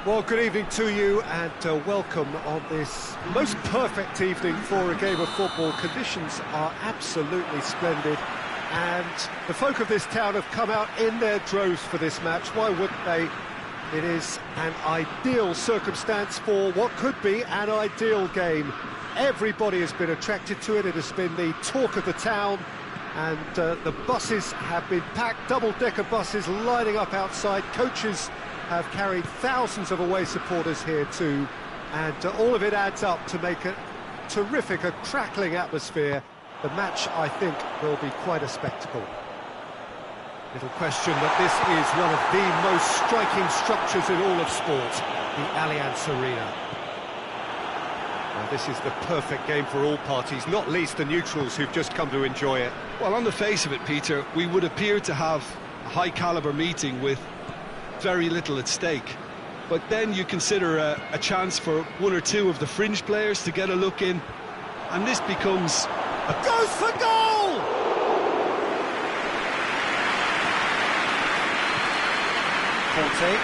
S1: Well, good evening to you and welcome on this most perfect evening for a game of football. Conditions are absolutely splendid and the folk of this town have come out in their droves for this match. Why wouldn't they? It is an ideal circumstance for what could be an ideal game. Everybody has been attracted to it. It has been the talk of the town and the buses have been packed, double-decker buses lining up outside. Coaches have carried thousands of away supporters here too, and all of it adds up to make a terrific, a crackling atmosphere. The match, I think, will be quite a spectacle. Little question that this is one of the most striking structures in all of sport, the Allianz Arena. Now, this is the perfect game for all parties, not least the neutrals who've just come to enjoy it.
S2: Well, on the face of it, Peter, we would appear to have a high-caliber meeting with very little at stake. But then you consider a chance for one or two of the fringe players to get a look in, and this becomes a...
S1: Goes for goal! Conte.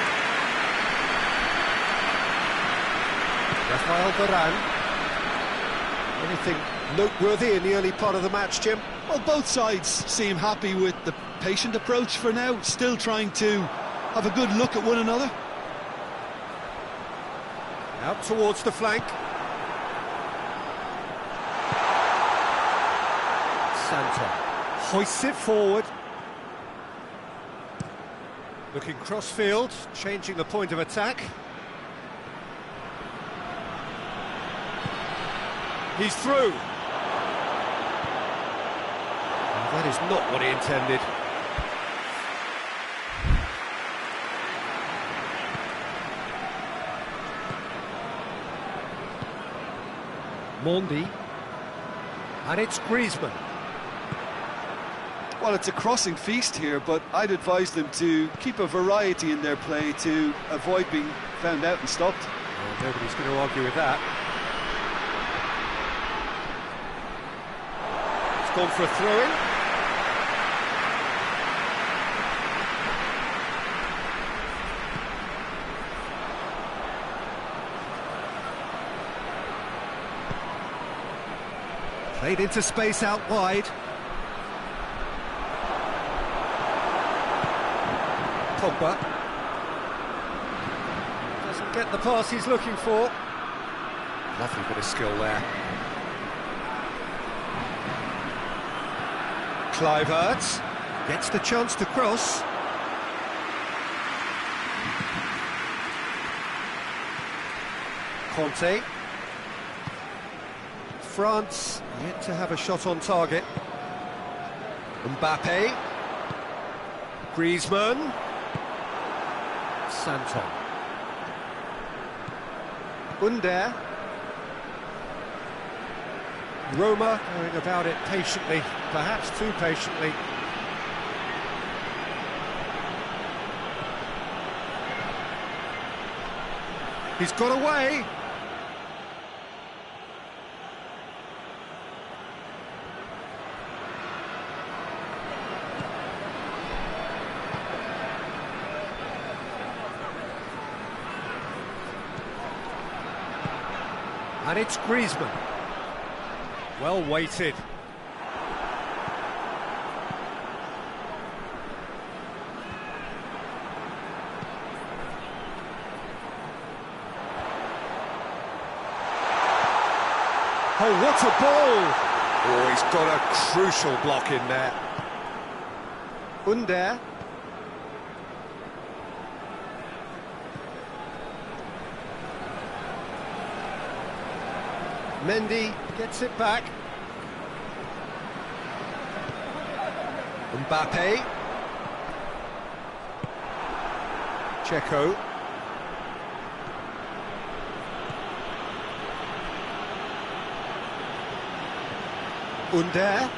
S1: Rafael Varane. Anything noteworthy in the early part of the match, Jim?
S3: Well, both sides seem happy with the patient approach for now, still trying to have a good look at one another.
S1: Out towards the flank. Santa hoists it forward. Looking cross-field, changing the point of attack. He's through. Oh, that is not what he intended. Mondi, and it's Griezmann.
S3: Well, it's a crossing feast here, but I'd advise them to keep a variety in their play to avoid being found out and stopped.
S1: Well, nobody's going to argue with that. It's gone for a throw-in. Played into space out wide. Pogba doesn't get the pass he's looking for. Lovely bit of skill there. Hungdz gets the chance to cross. Conte. France yet to have a shot on target. Mbappe. Griezmann. Santon. Under. Roma going about it patiently, perhaps too patiently. He's got away. And it's Griezmann. Well weighted. Oh, what a ball! Oh, he's got a crucial block in there. Under. Mendy gets it back. Mbappe. Checo. Under.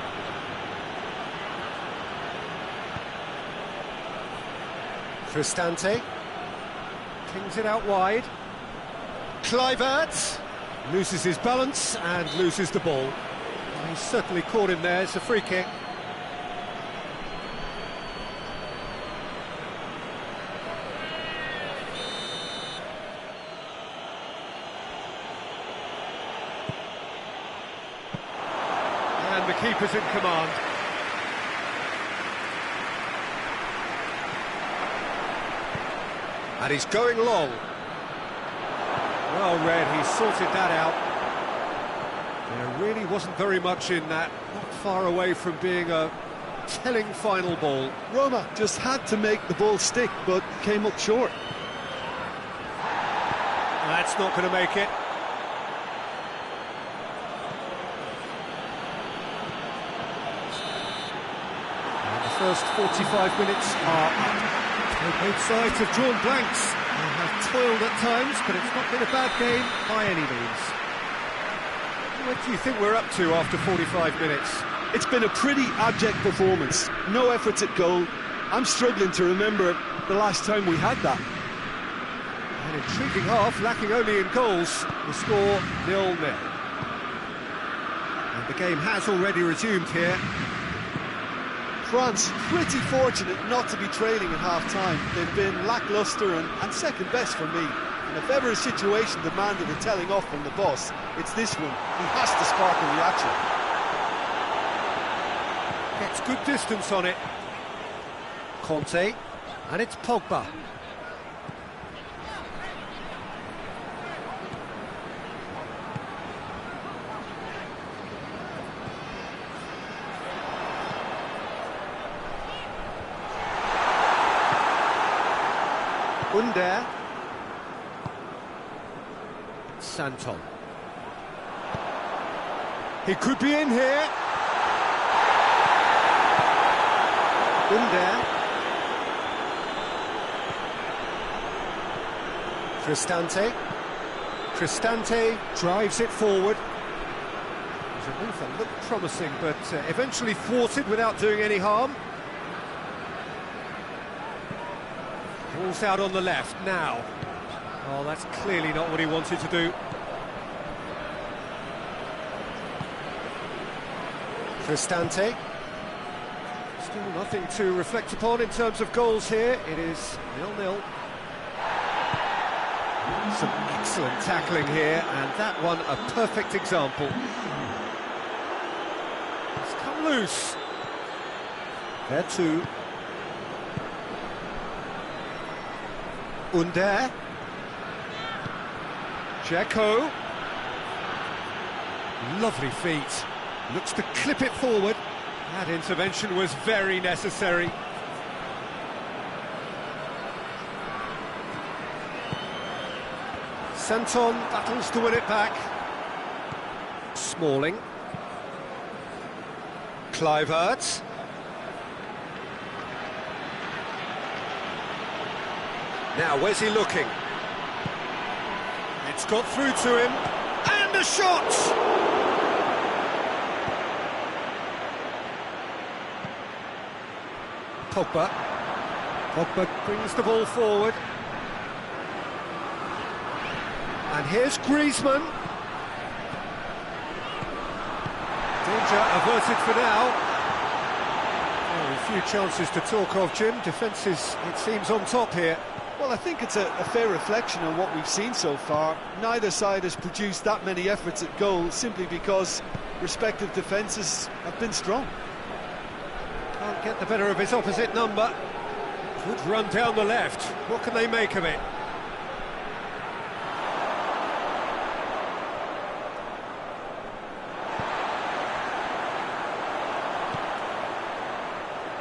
S1: Cristante. Kings it out wide. Kluivert. Loses his balance and loses the ball. He's certainly caught him there. It's a free kick. the keeper's in command. And he's going long. Well read, he sorted that out. There really wasn't very much in that, not far away from being a telling final ball.
S3: Roma just had to make the ball stick, but came up short.
S1: That's not going to make it. And the first 45 minutes are up. Both sides have drawn blanks. They have toiled at times, but it's not been a bad game by any means. What do you think we're up to after 45 minutes?
S3: It's been a pretty abject performance. No efforts at goal. I'm struggling to remember the last time we had that.
S1: An intriguing half, lacking only in goals. The score 0-0. And the game has already resumed here.
S3: France pretty fortunate not to be trailing at half-time. They've been lacklustre and second best for me. And if ever a situation demanded a telling off from the boss, it's this one. He has to spark a reaction.
S1: Gets good distance on it. Conte, and it's Pogba. Hungdz. Santon. He could be in here. Hungdz. Cristante drives it forward. There's a move that looked promising, but eventually thwarted without doing any harm. Ball's out on the left now. Oh, that's clearly not what he wanted to do. Cristante. Still nothing to reflect upon in terms of goals here. It is 0-0. Some excellent tackling here, and that one a perfect example. It's come loose. There too. Hungdz. Dzeko. Lovely feet. Looks to clip it forward. That intervention was very necessary. Santon battles to win it back. Smalling. Hungdz. Now, where's he looking? It's got through to him. And a shot! Pogba. Pogba brings the ball forward. And here's Griezmann. Danger averted for now. Oh, a few chances to talk of, Jim. Defence is, it seems, on top here.
S3: Well, I think it's a fair reflection on what we've seen so far. Neither side has produced that many efforts at goal simply because respective defences have been strong.
S1: Can't get the better of his opposite number. Good run down the left. What can they make of it?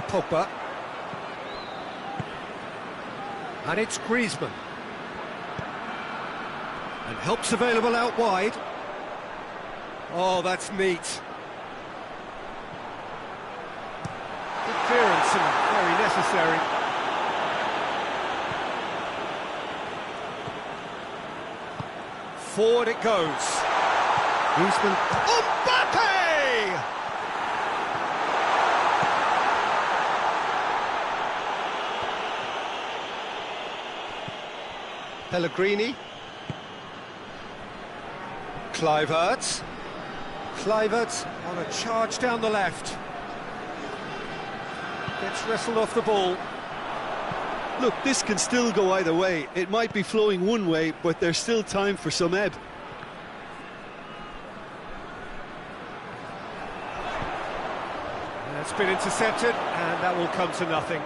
S1: Pogba. And it's Griezmann. And help's available out wide. Oh, that's neat. Good clearance and very necessary. Forward it goes. Griezmann. Mbappe! Pellegrini. Hungdz. Hungdz on a charge down the left. Gets wrestled off the ball.
S3: Look, this can still go either way. It might be flowing one way, but there's still time for some ebb.
S1: That's been intercepted, and that will come to nothing.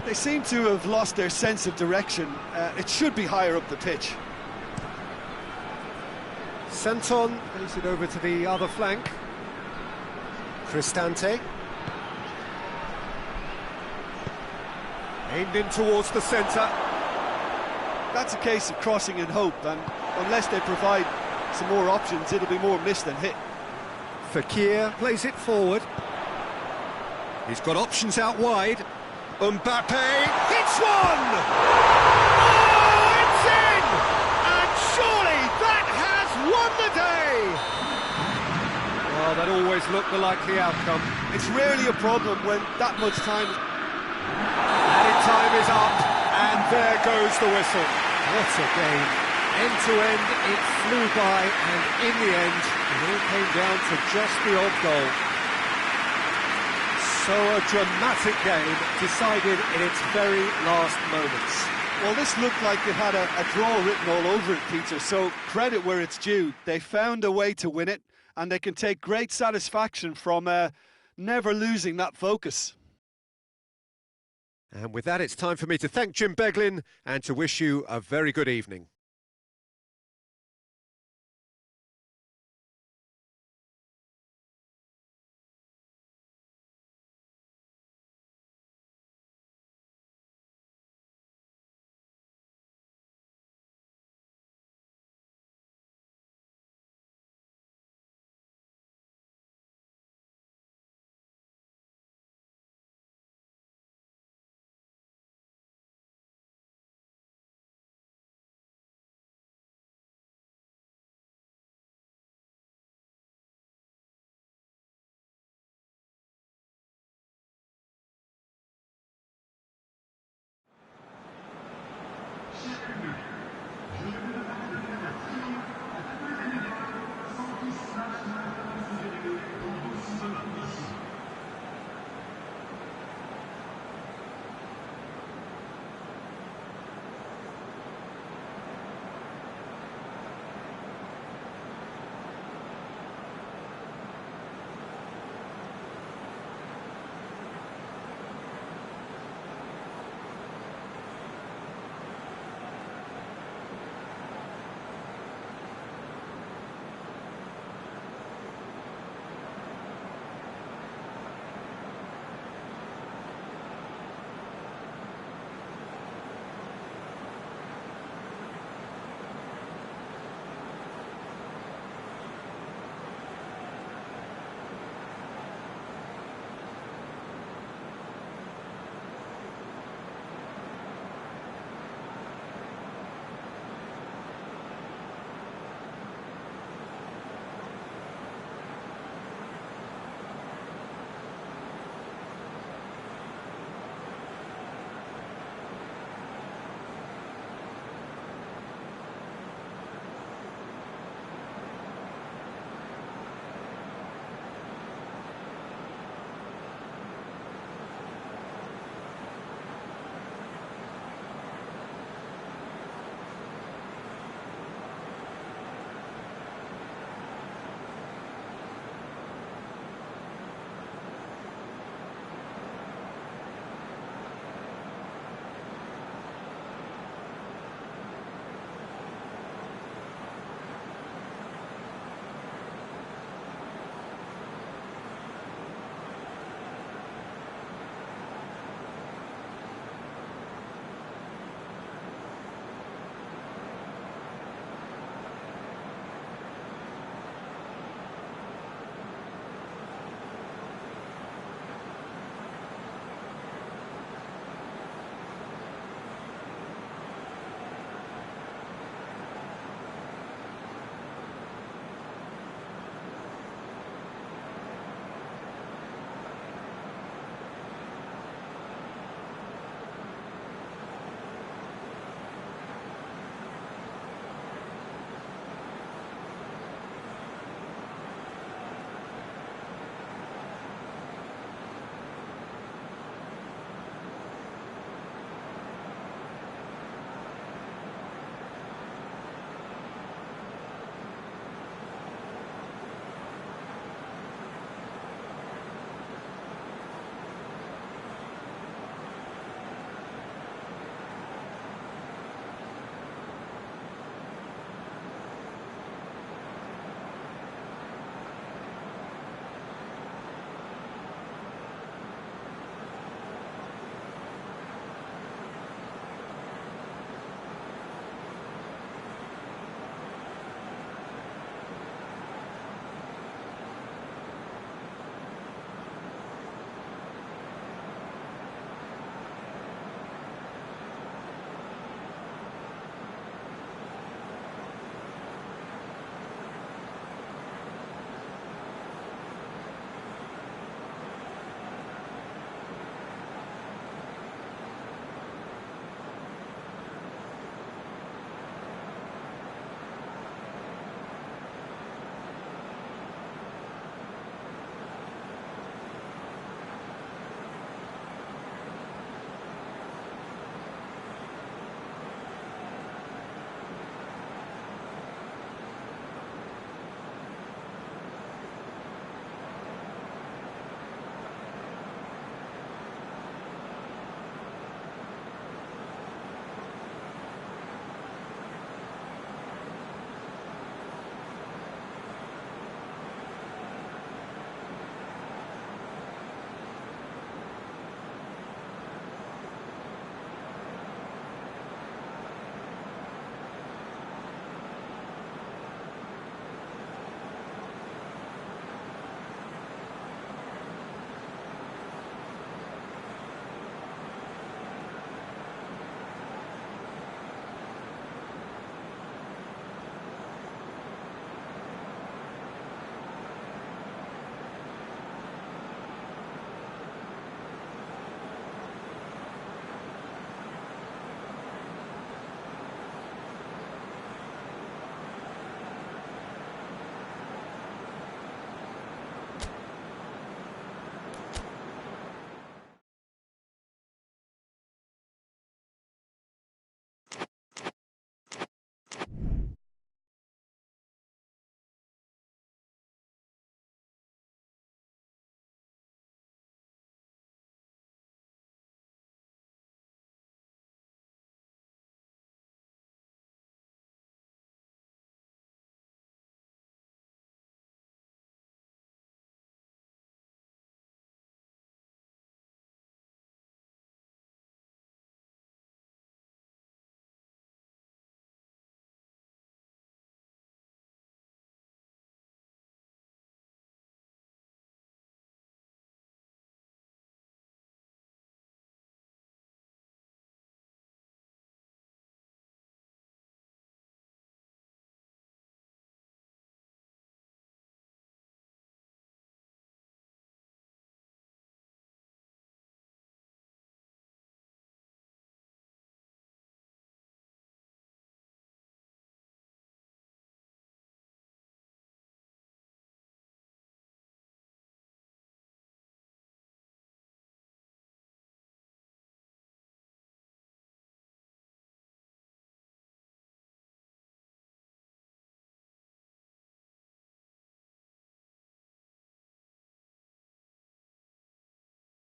S3: They seem to have lost their sense of direction. It should be higher up the pitch.
S1: Santon plays it over to the other flank. Cristante. Aimed in towards the centre.
S3: That's a case of crossing in hope, and unless they provide some more options, it'll be more miss than hit.
S1: Fekir plays it forward. He's got options out wide. Mbappe hits one! Oh, it's in! And surely that has won the day! Well, that always looked the likely outcome.
S3: It's rarely a problem when that much time...
S1: And time is up, and there goes the whistle. What a game. End to end, it flew by, and in the end, it all came down to just the odd goal. So a dramatic game, decided in its very last moments.
S3: Well, this looked like it had a draw written all over it, Peter, so credit where it's due. They found a way to win it, and they can take great satisfaction from never losing that focus.
S1: And with that, it's time for me to thank Jim Beglin and to wish you a very good evening.